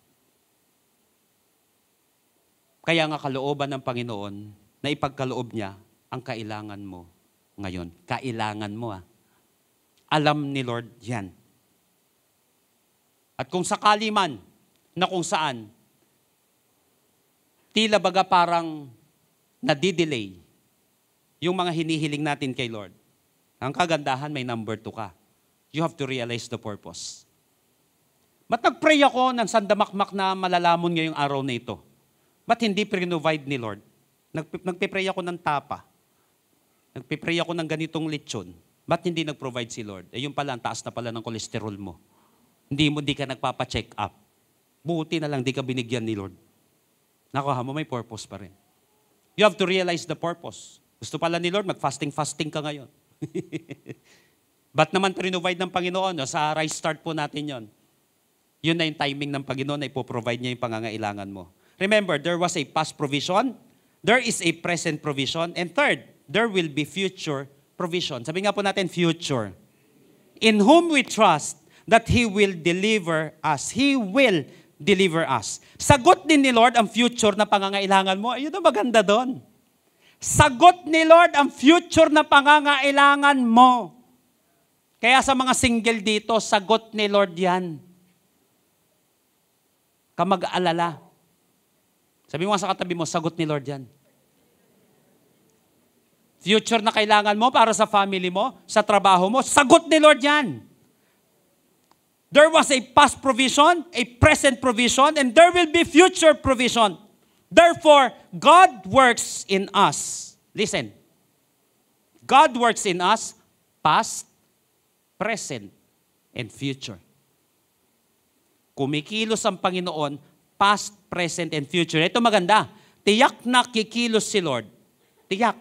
Kaya nga kalooban ng Panginoon na ipagkaloob niya ang kailangan mo ngayon. Kailangan mo . Alam ni Lord yan. At kung sakali man na kung saan, tila baga parang nadidelay yung mga hinihiling natin kay Lord. Ang kagandahan, may number 2 ka. You have to realize the purpose. Ba't nag-pray ako ng sandamakmak na malalamon ngayong araw na ito? Ba't hindi pre-provide ni Lord? Nagpipray ako ng tapa. Nagpipray ako ng ganitong lechon. Ba't hindi nag-provide si Lord? Yung pala, ang taas na pala ng kolesterol mo. Hindi ka nagpapa-check up. Buti na lang, di ka binigyan ni Lord. Nakuha mo, may purpose pa rin. You have to realize the purpose. Gusto pala ni Lord, mag-fasting ka ngayon. Ba't naman pre-provide ng Panginoon? Sa Rise Start po natin yon. Yun na yung timing ng Panginoon na ipoprovide niya yung pangangailangan mo. Remember, there was a past provision, there is a present provision, and third, there will be future provision. Sabi nga po natin, future. In whom we trust that He will deliver us. He will deliver us. Sagot din ni Lord ang future na pangangailangan mo. Ayun ang maganda doon. Sagot ni Lord ang future na pangangailangan mo. Kaya sa mga single dito, sagot ni Lord yan. Kamag-alala. Sabi mo sa katabi mo, sagot ni Lord yan. Future na kailangan mo para sa family mo, sa trabaho mo, sagot ni Lord yan. There was a past provision, a present provision, and there will be future provision. Therefore, God works in us. Listen. God works in us past, present, and future. Kumikilos ang Panginoon past, present, and future. Ito maganda. Tiyak nakikilos si Lord. Tiyak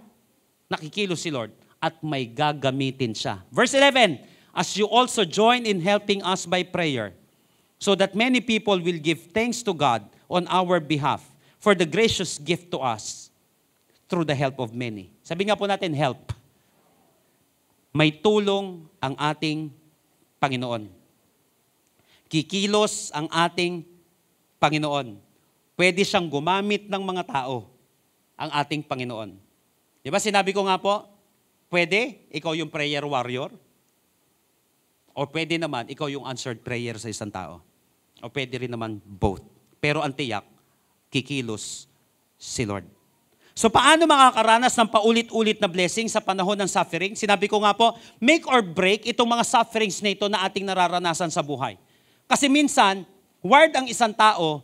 nakikilos si Lord at may gagamitin siya. Verse 11, as you also join in helping us by prayer, so that many people will give thanks to God on our behalf for the gracious gift to us through the help of many. Sabi nga po natin, help. May tulong ang ating Panginoon. Kikilos ang ating Panginoon. Pwede siyang gumamit ng mga tao, ang ating Panginoon. Di ba sinabi ko nga po, pwede ikaw yung prayer warrior, o pwede naman ikaw yung answered prayer sa isang tao. O pwede rin naman both. Pero ang tiyak, kikilos si Lord. So paano makakaranas ng paulit-ulit na blessing sa panahon ng suffering? Sinabi ko nga po, make or break itong mga sufferings na ito na ating nararanasan sa buhay. Kasi minsan, wired ang isang tao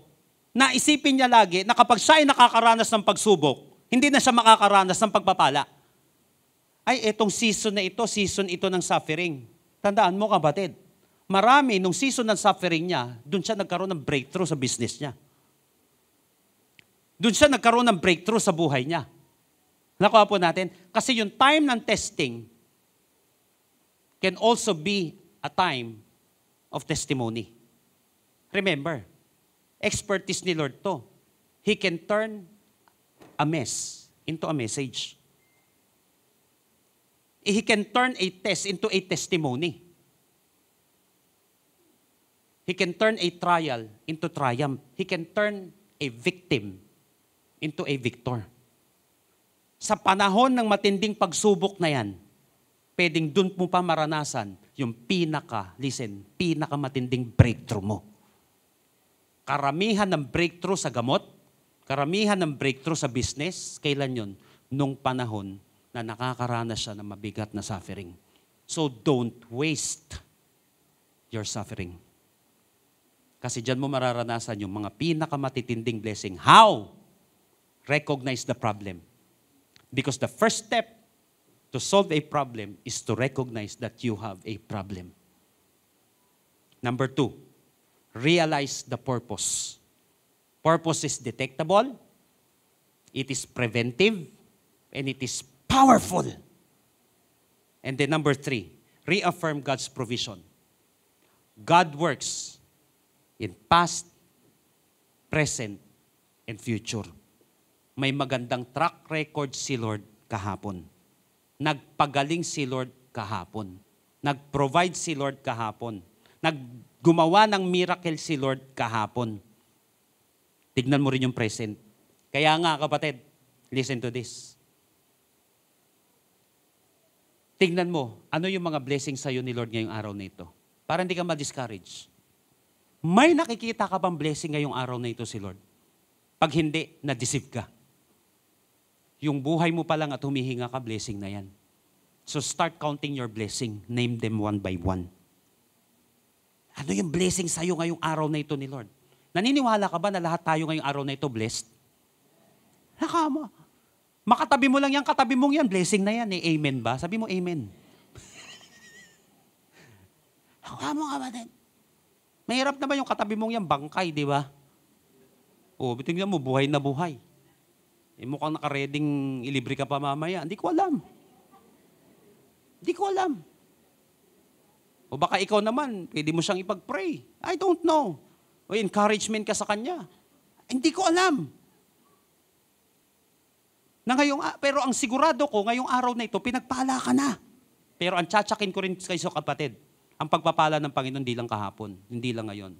na isipin niya lagi na kapag siya ay nakakaranas ng pagsubok, hindi na siya makakaranas ng pagpapala. Ay, etong season na ito, season ito ng suffering. Tandaan mo kapatid, marami nung season ng suffering niya, doon siya nagkaroon ng breakthrough sa business niya. Doon siya nagkaroon ng breakthrough sa buhay niya. Nakuha po natin, kasi yung time ng testing can also be a time of testimony. Remember, expertise ni Lord to. He can turn a mess into a message. He can turn a test into a testimony. He can turn a trial into triumph. He can turn a victim into a victor. Sa panahon ng matinding pagsubok na yan, pwedeng dun mo pa maranasan yung pinakamatinding breakthrough mo. Karamihan ng breakthrough sa gamot, karamihan ng breakthrough sa business, kailan yun? Nung panahon na nakakaranas siya ng mabigat na suffering. So don't waste your suffering. Kasi dyan mo mararanasan yung mga pinakamatitinding blessing. How? Recognize the problem. Because the first step to solve a problem is to recognize that you have a problem. Number 2, realize the purpose. Purpose is detectable, it is preventive, and it is powerful. And then number 3, reaffirm God's provision. God works in past, present, and future. May magandang track record si Lord kahapon. Nagpagaling si Lord kahapon. Nag-provide si Lord kahapon. Naggumawa ng miracle si Lord kahapon. Tignan mo rin yung present. Kaya nga kapatid, listen to this. Tignan mo, ano yung mga blessings sa'yo ni Lord ngayong araw na ito? Para hindi ka ma-discourage. May nakikita ka bang blessing ngayong araw na ito si Lord? Pag hindi, na-deceive ka. Yung buhay mo pa lang at humihinga ka, blessing na yan. So start counting your blessing. Name them one by one. Ano yung blessing sa'yo ngayong araw na ito ni Lord? Naniniwala ka ba na lahat tayo ngayong araw na ito blessed? Nakama. Makatabi mo lang yan, katabi mong yan, blessing na yan. Amen ba? Sabi mo amen. Nakama ka ba din? Mahirap naman yung katabi mong yan, bangkay, di ba? O, tingnan mo, buhay na buhay. Mukhang nakareding ilibre ka pa mamaya. Hindi ko alam. Hindi ko alam. O baka ikaw naman, pwede mo siyang ipag-pray. I don't know. O encouragement ka sa kanya. Hindi ko alam. Pero ang sigurado ko, ngayong araw na ito, pinagpala ka na. Pero ang tsatsakin ko rin kayo kapatid, ang pagpapala ng Panginoon hindi lang kahapon, hindi lang ngayon.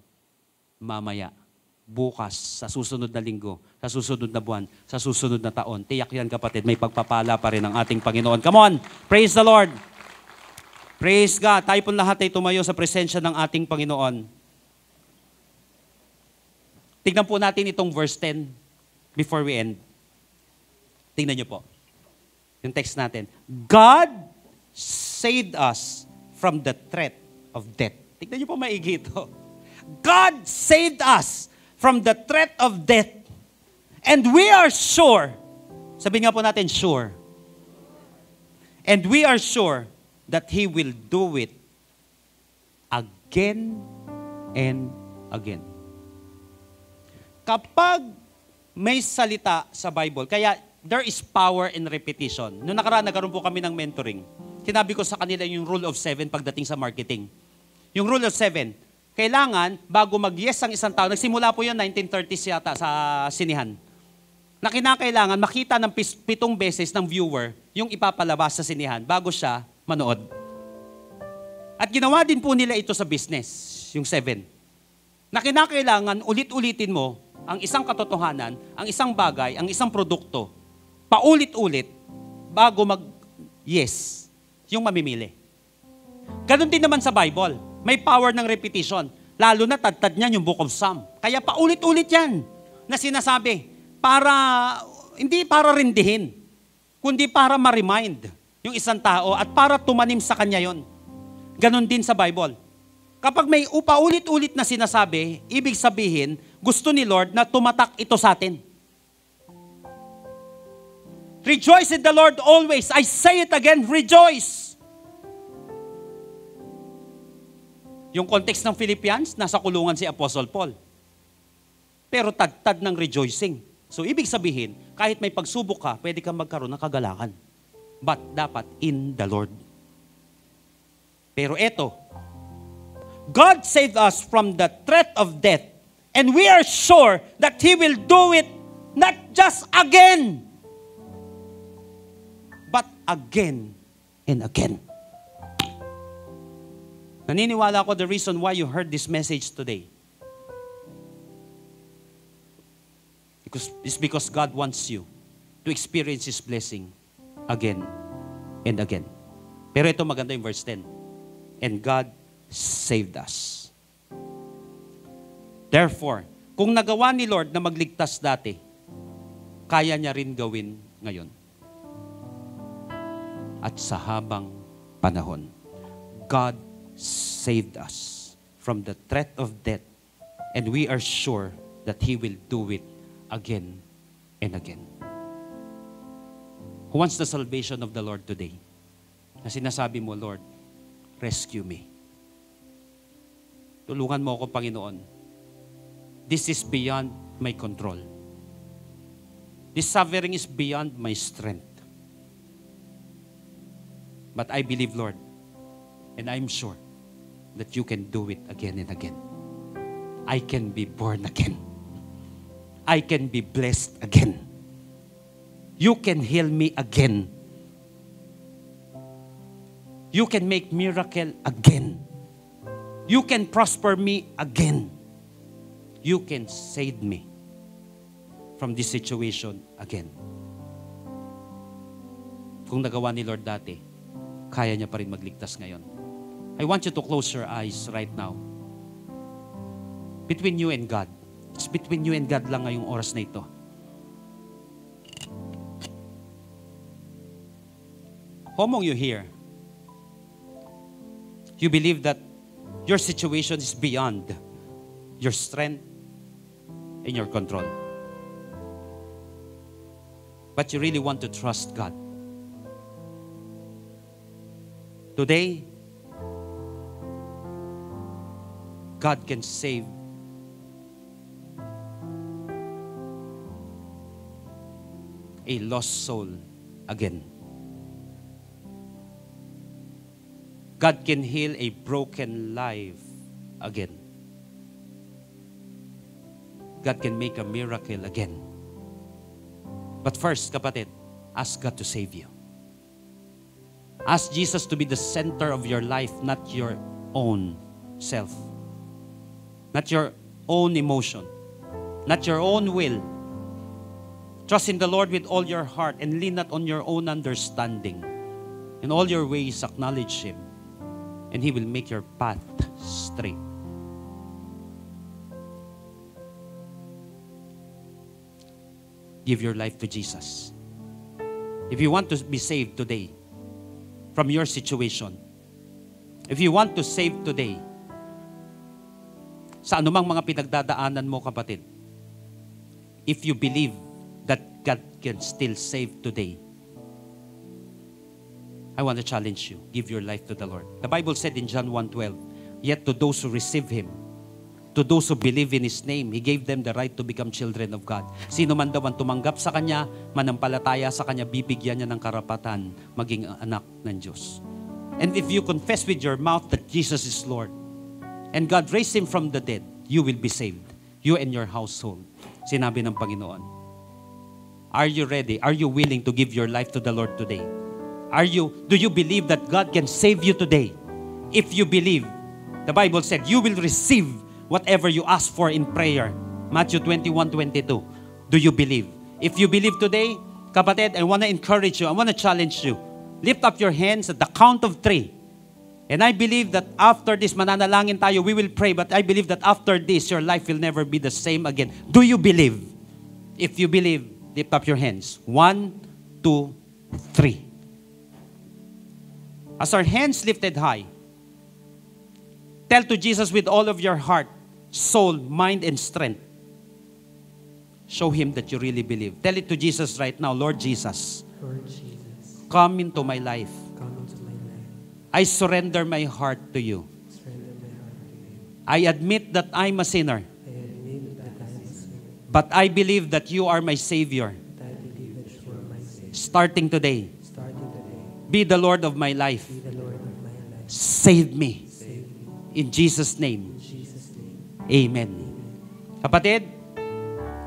Mamaya. Bukas, sa susunod na linggo, sa susunod na buwan, sa susunod na taon. Tiyak yan kapatid, may pagpapala pa rin ang ating Panginoon. Come on, praise the Lord. Praise God. Tayo po lahat ay tumayo sa presensya ng ating Panginoon. Tignan po natin itong verse 10 before we end. Tignan niyo po. Yung text natin. God saved us from the threat of death. Tignan niyo po maigi ito. God saved us from the threat of death. And we are sure, sabihin nga po natin, sure. And we are sure that He will do it again and again. Kapag may salita sa Bible, kaya there is power in repetition. Noong nakaraan, nagkaroon po kami ng mentoring. Sinabi ko sa kanila yung rule of 7 pagdating sa marketing. Yung rule of 7, kailangan, bago mag-yes ang isang tao, nagsimula po yun 1930s yata sa sinihan, na kinakailangan makita ng 7 beses ng viewer yung ipapalabas sa sinihan bago siya manood. At ginawa din po nila ito sa business, yung 7. Na kinakailangan ulit-ulitin mo ang isang katotohanan, ang isang bagay, ang isang produkto, paulit-ulit bago mag-yes yung mamimili. Ganon din naman sa Bible. May power ng repetition. Lalo na tad-tad niyan yung Book of Psalm. Kaya paulit-ulit yan na sinasabi para, hindi para rindihin, kundi para ma-remind yung isang tao at para tumanim sa kanya yon. Ganon din sa Bible. Kapag may paulit-ulit na sinasabi, ibig sabihin, gusto ni Lord na tumatak ito sa atin. Rejoice in the Lord always. I say it again, rejoice. Yung context ng Philippians, nasa kulungan si Apostle Paul. Pero tad-tad ng rejoicing. So ibig sabihin, kahit may pagsubok ka, pwede kang magkaroon ng kagalakan. But dapat in the Lord. Pero eto, God saved us from the threat of death. And we are sure that He will do it not just again, but again and again. Naniniwala ako the reason why you heard this message today. It's because God wants you to experience His blessing again and again. Pero ito maganda yung verse 10. And God saved us. Therefore, kung nagawa ni Lord na magligtas dati, kaya niya rin gawin ngayon. At sa habang panahon, God saved us from the threat of death, and we are sure that He will do it again and again. Who wants the salvation of the Lord today? Na sinasabi mo, Lord, rescue me. Tulungan mo ako, Panginoon. This is beyond my control. This suffering is beyond my strength. But I believe, Lord, and I'm sure that you can do it again and again. I can be born again. I can be blessed again. You can heal me again. You can make miracle again. You can prosper me again. You can save me from this situation again. Kung nagawa ni Lord dati, kaya niya pa rin magligtas ngayon. I want you to close your eyes right now. Between you and God. It's between you and God lang ngayong oras na ito. How among you here, you believe that your situation is beyond your strength and your control. But you really want to trust God. Today, God can save a lost soul again. God can heal a broken life again. God can make a miracle again. But first, kapatid, ask God to save you. Ask Jesus to be the center of your life, not your own self. Not your own emotion. Not your own will. Trust in the Lord with all your heart and lean not on your own understanding. In all your ways, acknowledge Him, and He will make your path straight. Give your life to Jesus. If you want to be saved today from your situation, if you want to save today sa anumang mga pinagdadaanan mo, kapatid. If you believe that God can still save today, I want to challenge you. Give your life to the Lord. The Bible said in John 1:12, yet to those who receive Him, to those who believe in His name, He gave them the right to become children of God. Sino man daw ang tumanggap sa Kanya, manampalataya sa Kanya, bibigyan niya ng karapatan maging anak ng Diyos. And if you confess with your mouth that Jesus is Lord, and God raised Him from the dead, you will be saved. You and your household. Sinabi ng Panginoon. Are you ready? Are you willing to give your life to the Lord today? Do you believe that God can save you today? If you believe, the Bible said, you will receive whatever you ask for in prayer. Matthew 21:22. Do you believe? If you believe today, kapatid, I want to encourage you. I want to challenge you. Lift up your hands at the count of 3. And I believe that after this, mananalangin tayo, we will pray, but I believe that after this, your life will never be the same again. Do you believe? If you believe, lift up your hands. 1, 2, 3. As our hands lifted high, tell to Jesus with all of your heart, soul, mind, and strength. Show Him that you really believe. Tell it to Jesus right now, Lord Jesus, come into my life. I surrender my heart to you. I admit that I'm a sinner. But I believe that you are my Savior. Starting today, be the Lord of my life. Save me. In Jesus' name. Amen. Kapatid,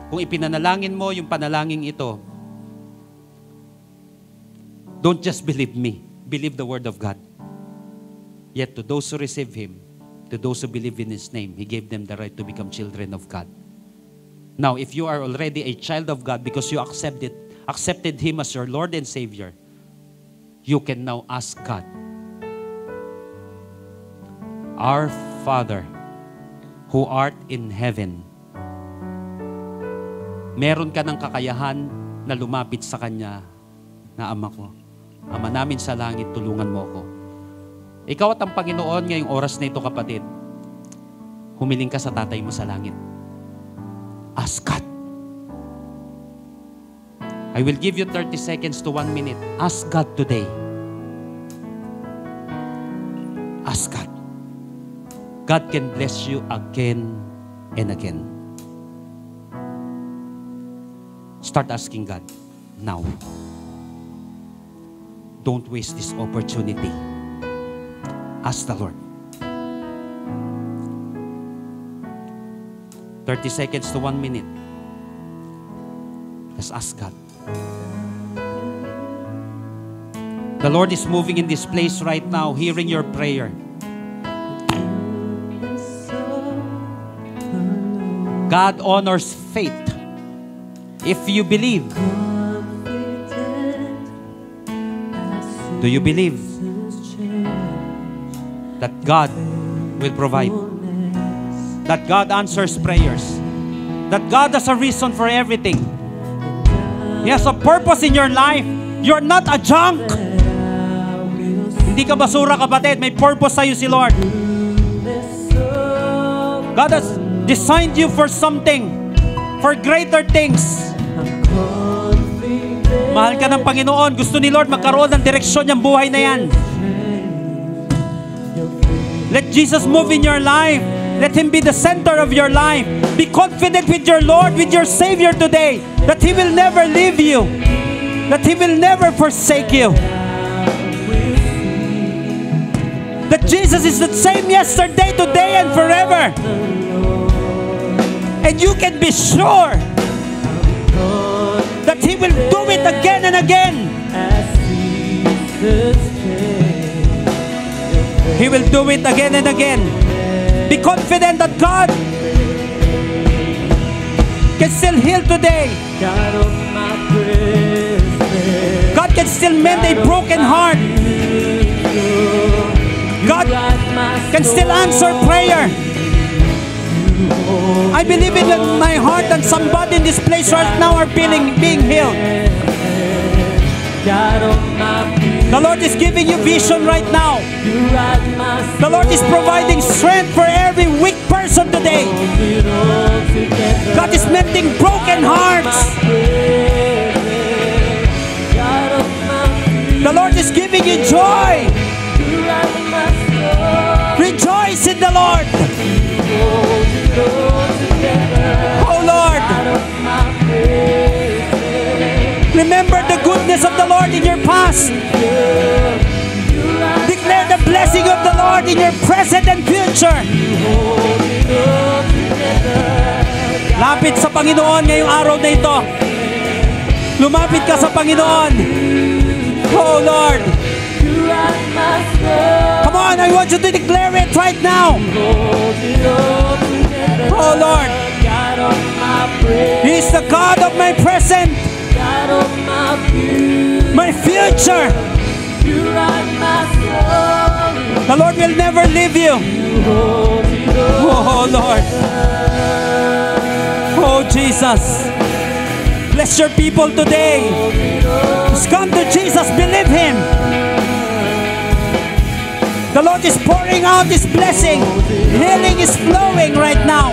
kung ipinanalangin mo yung panalangin ito, don't just believe me. Believe the Word of God. Yet to those who receive Him, to those who believe in His name, He gave them the right to become children of God. Now, if you are already a child of God because you accepted Him as your Lord and Savior, you can now ask God, Our Father, who art in heaven. Meron ka ng kakayahan na lumapit sa Kanya na Ama ko. Ama namin sa langit, tulungan mo ako. Ikaw at ang Panginoon ngayong oras na ito, kapatid. Humiling ka sa tatay mo sa langit. Ask God. I will give you 30 seconds to 1 minute. Ask God today. Ask God. God can bless you again and again. Start asking God now. Don't waste this opportunity. Ask the Lord. 30 seconds to 1 minute. Just ask God. The Lord is moving in this place right now, hearing your prayer. God honors faith. If you believe, do you believe that God will provide? That God answers prayers? That God has a reason for everything? He has a purpose in your life. You're not a junk. Hindi ka basura, kapatid. May purpose sa'yo si Lord. God has designed you for something, for greater things. Mahal ka ng Panginoon. Gusto ni Lord magkaroon ng direksyon yung buhay na yan. Let Jesus move in your life. Let Him be the center of your life. Be confident with your Lord, with your Savior today, that He will never leave you, that He will never forsake you. That Jesus is the same yesterday, today, and forever. And you can be sure that He will do it again and again. He will do it again and again. Be confident that God can still heal today. God can still mend a broken heart. God can still answer prayer. I believe in my heart that somebody in this place right now are being healed. The Lord is giving you vision right now. The Lord is providing strength for every weak person today. God is mending broken hearts. The Lord is giving you joy. Rejoice in the Lord. Oh Lord, remember the goodness of the Lord in your past. Declare the blessing of the Lord in your present and future. Lapit sa Panginoon ngayong araw na ito. Lumapit ka sa Panginoon. Oh Lord, come on, I want you to declare it right now. Oh Lord, He is the God of my present, my future. The Lord will never leave you. Oh Lord, oh Jesus, bless your people today. Just come to Jesus, believe Him. The Lord is pouring out His blessing. Healing is flowing right now.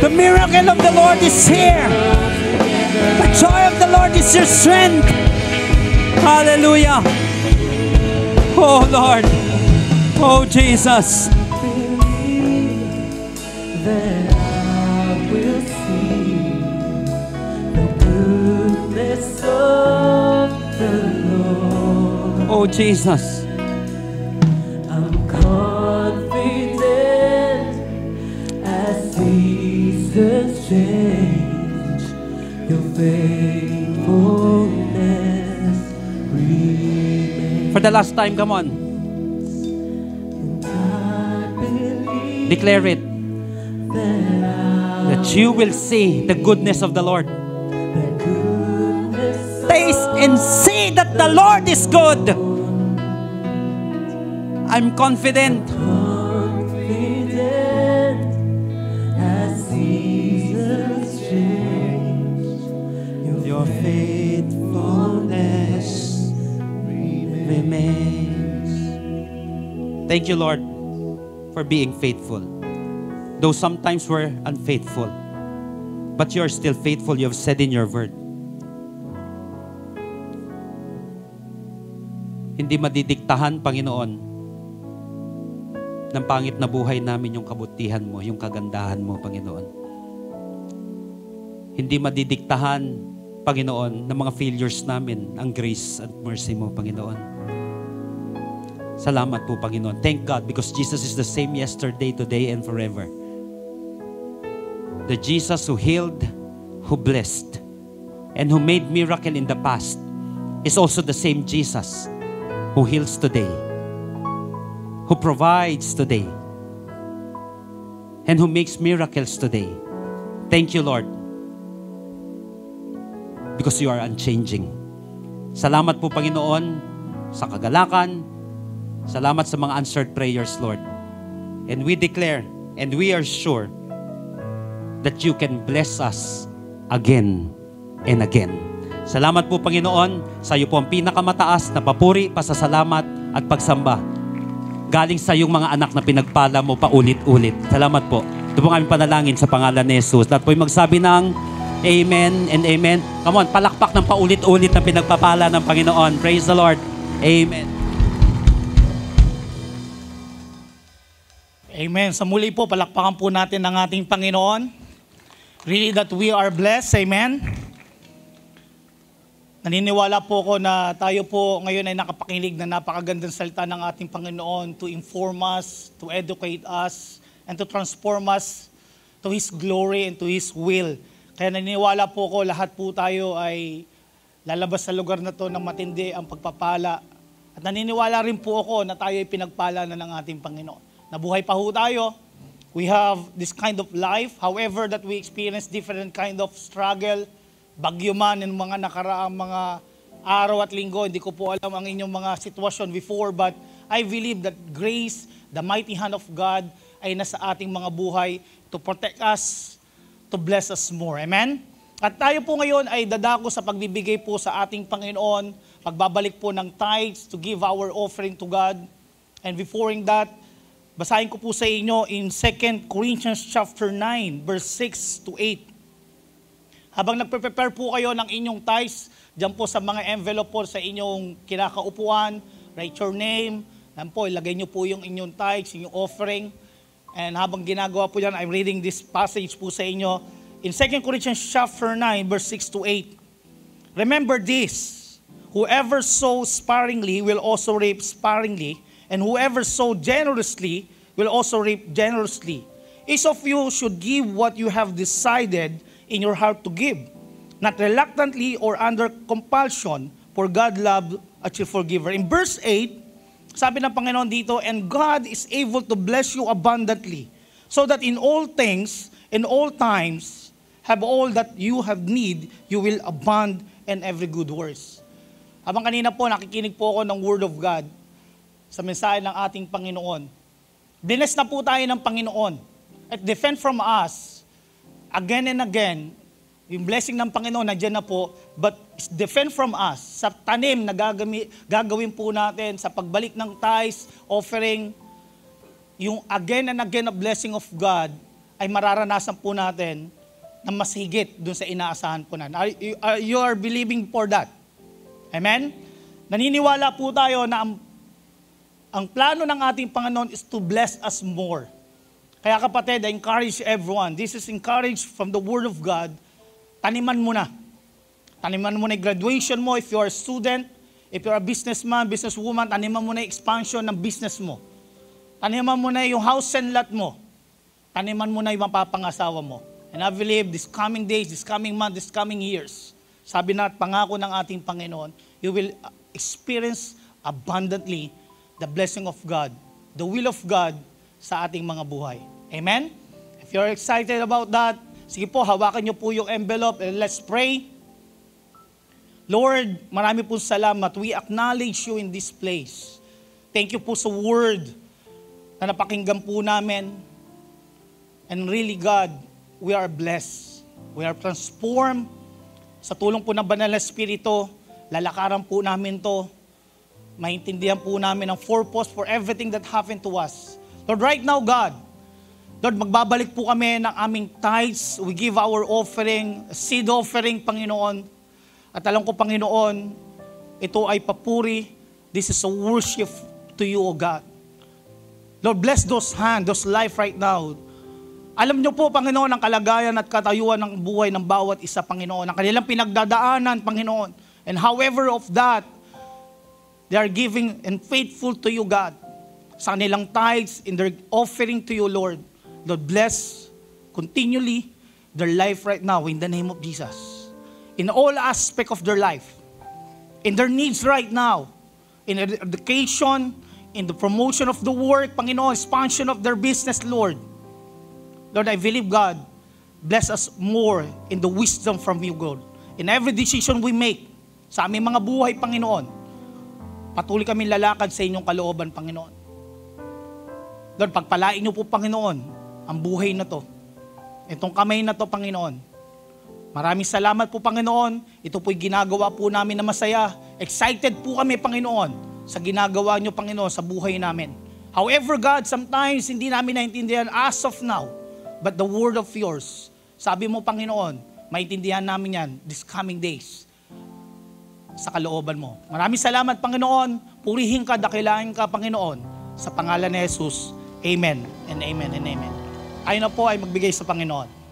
The miracle of the Lord is here. The joy of the Lord is your strength. Hallelujah. Oh Lord. Oh Jesus. That I will see the goodness of the Lord. Oh Jesus. I'm confident as seasons change, your faithfulness remains. For the last time, come on. I believe Declare it. That you will see the goodness of the Lord. the goodness Taste and see that the Lord is good. I'm confident. confident as seasons change, Your faithfulness remains. Thank you, Lord, for being faithful. Though sometimes we're unfaithful, but you're still faithful. You have said in your word. Hindi madidiktahan, Panginoon, ng pangit na buhay namin yung kabutihan mo, yung kagandahan mo, Panginoon. Hindi madidiktahan, Panginoon, ng mga failures namin, ang grace at mercy mo, Panginoon. Salamat po, Panginoon. Thank God because Jesus is the same yesterday, today, and forever. The Jesus who healed, who blessed, and who made miracle in the past is also the same Jesus who heals today, who provides today, and who makes miracles today. Thank you, Lord, because you are unchanging. Salamat po, Panginoon, sa kagalakan. Salamat sa mga answered prayers, Lord. And we declare, and we are sure that you can bless us again and again. Salamat po, Panginoon, sa iyo po ang pinakamataas na papuri, pasasalamat at pagsamba. Galing sa iyong mga anak na pinagpala mo paulit-ulit. Salamat po. Ito po kami panalangin sa pangalan ni Jesus. Lahat po yung magsabi ng Amen and Amen. Come on, palakpak ng paulit-ulit na pinagpapala ng Panginoon. Praise the Lord. Amen. Amen. Sa muli po, palakpakan po natin ang ating Panginoon. Really that we are blessed. Amen. Naniniwala po ko na tayo po ngayon ay nakapakinig na napakagandang salita ng ating Panginoon to inform us, to educate us, and to transform us to His glory and to His will. Kaya naniniwala po ko lahat po tayo ay lalabas sa lugar na to ng matindi ang pagpapala. At naniniwala rin po ako na tayo ay pinagpala na ng ating Panginoon. Nabuhay pa ho tayo. We have this kind of life. However, that we experience different kind of struggle, bagyo man ng mga nakaraang mga araw at linggo. Hindi ko po alam ang inyong mga sitwasyon before, but I believe that grace, the mighty hand of God, ay nasa ating mga buhay to protect us, to bless us more. Amen? At tayo po ngayon ay dadako sa pagbibigay po sa ating Panginoon, pagbabalik po ng tithes to give our offering to God. And before that, Basahin ko po sa inyo in 2 Corinthians chapter 9, verse 6 to 8. Habang nagpe-prepare po kayo ng inyong tithes, dyan po sa mga envelope po sa inyong kinakaupuan, write your name, yan po, ilagay nyo po yung inyong tithes, inyong offering. And habang ginagawa po yan, I'm reading this passage po sa inyo. In 2 Corinthians chapter 9, verse 6 to 8. Remember this, whoever sows sparingly will also reap sparingly, and whoever sows generously will also reap generously. Each of you should give what you have decided in your heart to give, not reluctantly or under compulsion, for God loves a cheerful giver. In verse 8, sabi ng Panginoon dito, and God is able to bless you abundantly, so that in all things, in all times, have all that you have need, you will abound in every good works. Habang kanina po, nakikinig po ako ng Word of God sa mensahe ng ating Panginoon. Bless na po tayo ng Panginoon at defend from us again and again. Yung blessing ng Panginoon nandiyan na po, but defend from us sa tanim na gagawin po natin sa pagbalik ng tithes, offering, yung again and again na blessing of God ay mararanasan po natin na mas higit dun sa inaasahan po natin. You are believing for that. Amen? Naniniwala po tayo na ang plano ng ating Panginoon is to bless us more. Kaya kapatid, I encourage everyone. This is encouraged from the Word of God. Taniman mo na. Taniman mo na yung graduation mo if you are a student. If you are a businessman, businesswoman, taniman mo na yung expansion ng business mo. Taniman mo na yung house and lot mo. Taniman mo na yung mapapangasawa mo. And I believe this coming days, this coming month, this coming years, sabi na at pangako ng ating Panginoon, you will experience abundantly the blessing of God, the will of God sa ating mga buhay. Amen? If you're excited about that, sige po, hawakan niyo po yung envelope and let's pray. Lord, marami po salamat. We acknowledge you in this place. Thank you po sa word na napakinggan po namin. And really, God, we are blessed. We are transformed. Sa tulong po ng Banal na Espiritu, lalakaran po namin to. Maintindihan po namin ang purpose for everything that happened to us. Lord, right now, God, Lord, magbabalik po kami ng aming tithes. We give our offering, seed offering, Panginoon. At alam ko, Panginoon, ito ay papuri. This is a worship to you, O God. Lord, bless those hands, those life right now. Alam niyo po, Panginoon, ang kalagayan at katayuan ng buhay ng bawat isa, Panginoon. Ang kanilang pinagdadaanan, Panginoon. And however of that, they are giving and faithful to you, God. Sa kanilang tithes, in their offering to you, Lord. Lord, bless continually their life right now in the name of Jesus. In all aspect of their life. In their needs right now. In education, in the promotion of the work, Panginoon, expansion of their business, Lord. Lord, I believe, God, bless us more in the wisdom from you, God. In every decision we make, sa aming mga buhay, Panginoon, patuloy kami lalakad sa inyong kalooban, Panginoon. Lord, pagpalain niyo po, Panginoon, ang buhay na to. Itong kamay na to, Panginoon. Maraming salamat po, Panginoon. Ito po'y ginagawa po namin na masaya. Excited po kami, Panginoon, sa ginagawa niyo, Panginoon, sa buhay namin. However, God, sometimes hindi namin naintindihan as of now, but the word of yours, sabi mo, Panginoon, maintindihan namin yan this coming days sa kalooban mo. Maraming salamat, Panginoon. Purihin ka, dakilain ka, Panginoon. Sa pangalan ni Jesus, amen and amen and amen. Ayun na po ay magbigay sa Panginoon.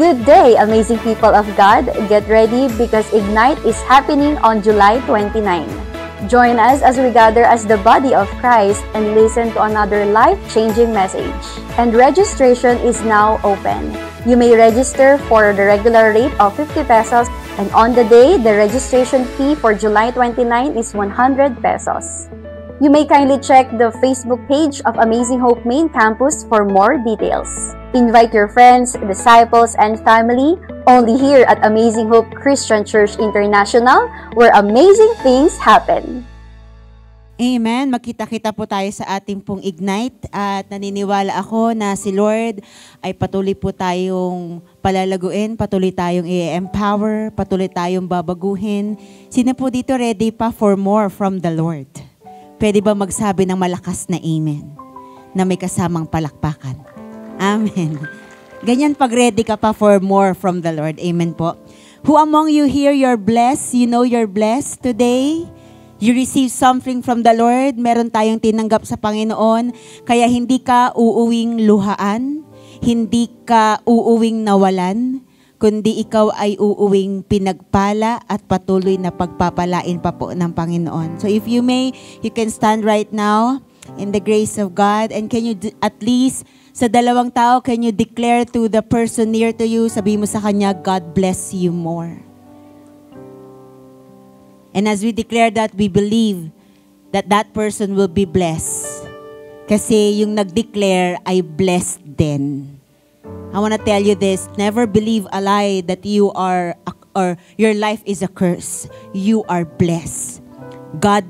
Good day, amazing people of God. Get ready because Ignite is happening on July 29. Join us as we gather as the body of Christ and listen to another life-changing message. And registration is now open. You may register for the regular rate of 50 pesos, and on the day, the registration fee for July 29 is 100 pesos. You may kindly check the Facebook page of Amazing Hope Main Campus for more details. Invite your friends, disciples, and family only here at Amazing Hope Christian Church International, where amazing things happen. Amen. Magkita-kita po tayo sa ating pong Ignite at naniniwala ako na si Lord ay patuloy po tayong palalaguin, patuloy tayong i-empower, patuloy tayong babaguhin. Sino po dito ready pa for more from the Lord? Pwede ba magsabi ng malakas na amen na may kasamang palakpakan? Amen. Ganyan pag ready ka pa for more from the Lord. Amen po. Who among you here, you're blessed? You know you're blessed today? You receive something from the Lord. Meron tayong tinanggap sa Panginoon. Kaya hindi ka uuwing luhaan. Hindi ka uuwing nawalan. Kundi ikaw ay uuwing pinagpala at patuloy na pagpapalain pa po ng Panginoon. So if you may, you can stand right now in the grace of God. And can you at least sa dalawang tao, can you declare to the person near to you, sabi mo sa kanya, God bless you more. And as we declare that, we believe that that person will be blessed. Kasi yung nag-declare ay blessed din. I want to tell you this, never believe a lie that you are, or your life is a curse. You are blessed. God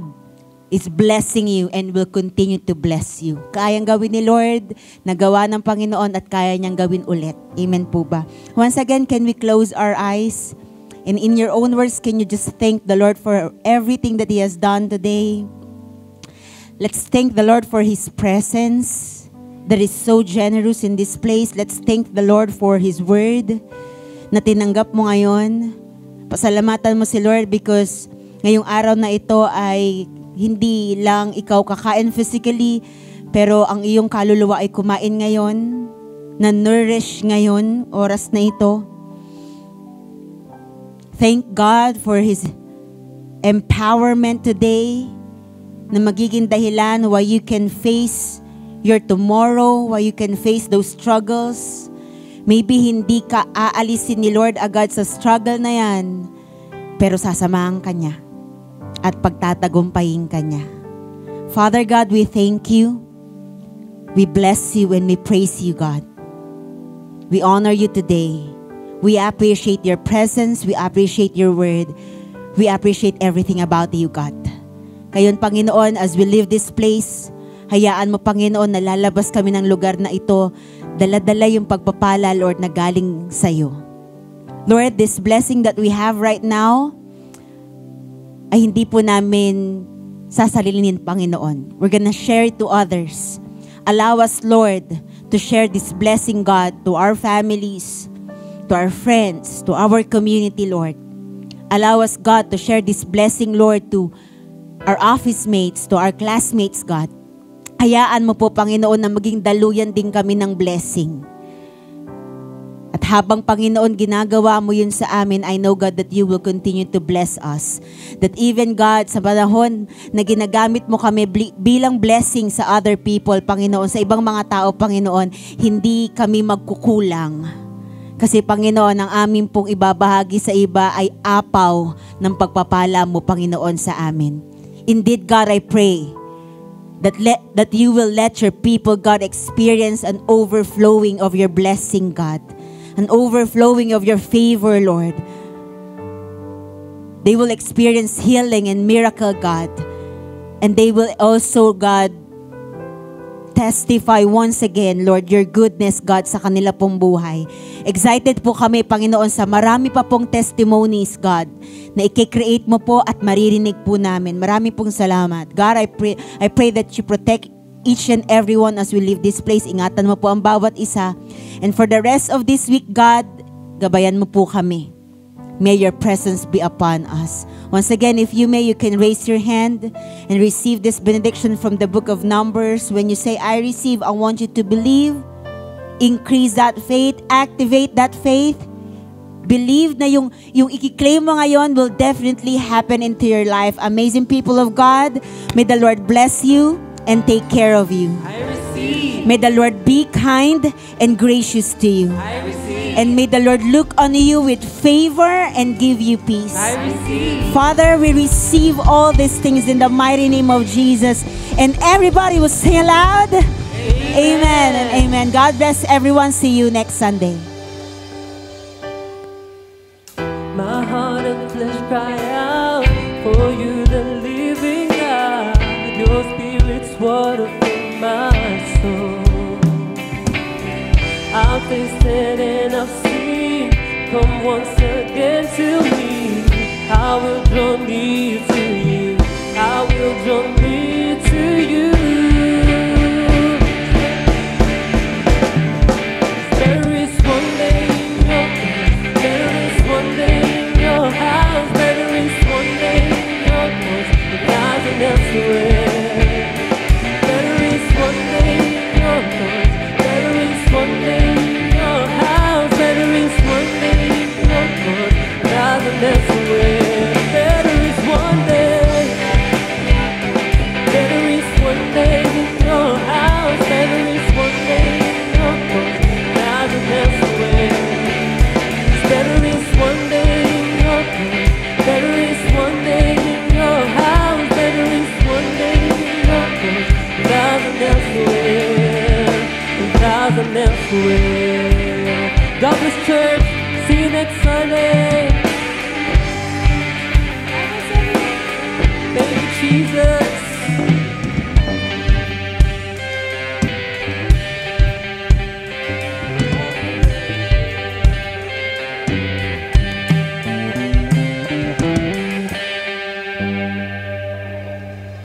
is blessing you and will continue to bless you. Kayang gawin ni Lord, nagawa ng Panginoon at kaya niyang gawin ulit. Amen po ba? Once again, can we close our eyes? And in your own words, can you just thank the Lord for everything that He has done today? Let's thank the Lord for His presence that is so generous in this place. Let's thank the Lord for His word na tinanggap mo ngayon. Pasalamatan mo si Lord because ngayong araw na ito ay hindi lang ikaw kakain physically, pero ang iyong kaluluwa ay kumain ngayon, na-nourish ngayon, oras na ito. Thank God for His empowerment today na magiging dahilan why you can face your tomorrow, why you can face those struggles. Maybe hindi ka aalisin ni Lord agad sa struggle na yan, pero sasamahan ka niya at pagtatagumpayin ka niya. Father God, we thank you. We bless you and we praise you, God. We honor you today. We appreciate your presence. We appreciate your word. We appreciate everything about you, God. Ngayon, Panginoon, as we leave this place, hayaan mo, Panginoon, na lalabas kami ng lugar na ito, dala-dala yung pagpapala, Lord, na galing sa iyo. Lord, this blessing that we have right now, ay hindi po namin sasalilinin, Panginoon. We're gonna share it to others. Allow us, Lord, to share this blessing, God, to our families, to our friends, to our community, Lord. Allow us, God, to share this blessing, Lord, to our office mates, to our classmates, God. Hayaan mo po, Panginoon, na maging daluyan din kami ng blessing. At habang, Panginoon, ginagawa mo yun sa amin, I know, God, that you will continue to bless us. That even, God, sa panahon na ginagamit mo kami bilang blessing sa other people, Panginoon, sa ibang mga tao, Panginoon, hindi kami magkukulang. Kasi, Panginoon, ang amin pong ibabahagi sa iba ay apaw ng pagpapala mo, Panginoon, sa amin. Indeed, God, I pray that you will let your people, God, experience an overflowing of your blessing, God. An overflowing of your favor, Lord. They will experience healing and miracle, God. And they will also, God, testify once again, Lord, your goodness, God, sa kanila pong buhay. Excited po kami, Panginoon, sa marami pa pong testimonies, God, na i-create mo po at maririnig po namin. Marami pong salamat. God, I pray that you protect each and everyone as we leave this place. Ingatan mo po ang bawat isa. And for the rest of this week, God, gabayan mo po kami. May your presence be upon us. Once again, if you may, you can raise your hand and receive this benediction from the book of Numbers. When you say, I receive, I want you to believe increase that faith, activate that faith. Believe na yung i-claim mo ngayon will definitely happen into your life. Amazing people of God, may the Lord bless you and take care of you. I receive. May the Lord be kind and gracious to you. I receive. And may the Lord look on you with favor and give you peace. I receive. Father, we receive all these things in the mighty name of Jesus. And everybody will sing aloud. Amen and amen. God bless everyone. See you next Sunday. My heart and flesh cry out for you, the living God. Your spirit's water for my soul. I've tasted and I've seen. Come once again to me. I will draw near to you. I will draw near to you. There is one day in your place. There is one day in your house. There is one day in your voice. It doesn't elsewhere. There is one day in your voice. There is one day in your house. There is one day in your voice. It doesn't elsewhere. There is one day. There is one day in your house. There is one day in your voice. It doesn't elsewhere. There is one day in your place. There is one day in your house. There is one day in your place. Thousand elsewhere. Thousand elsewhere. God bless church. See you next Sunday. Thank you, Jesus.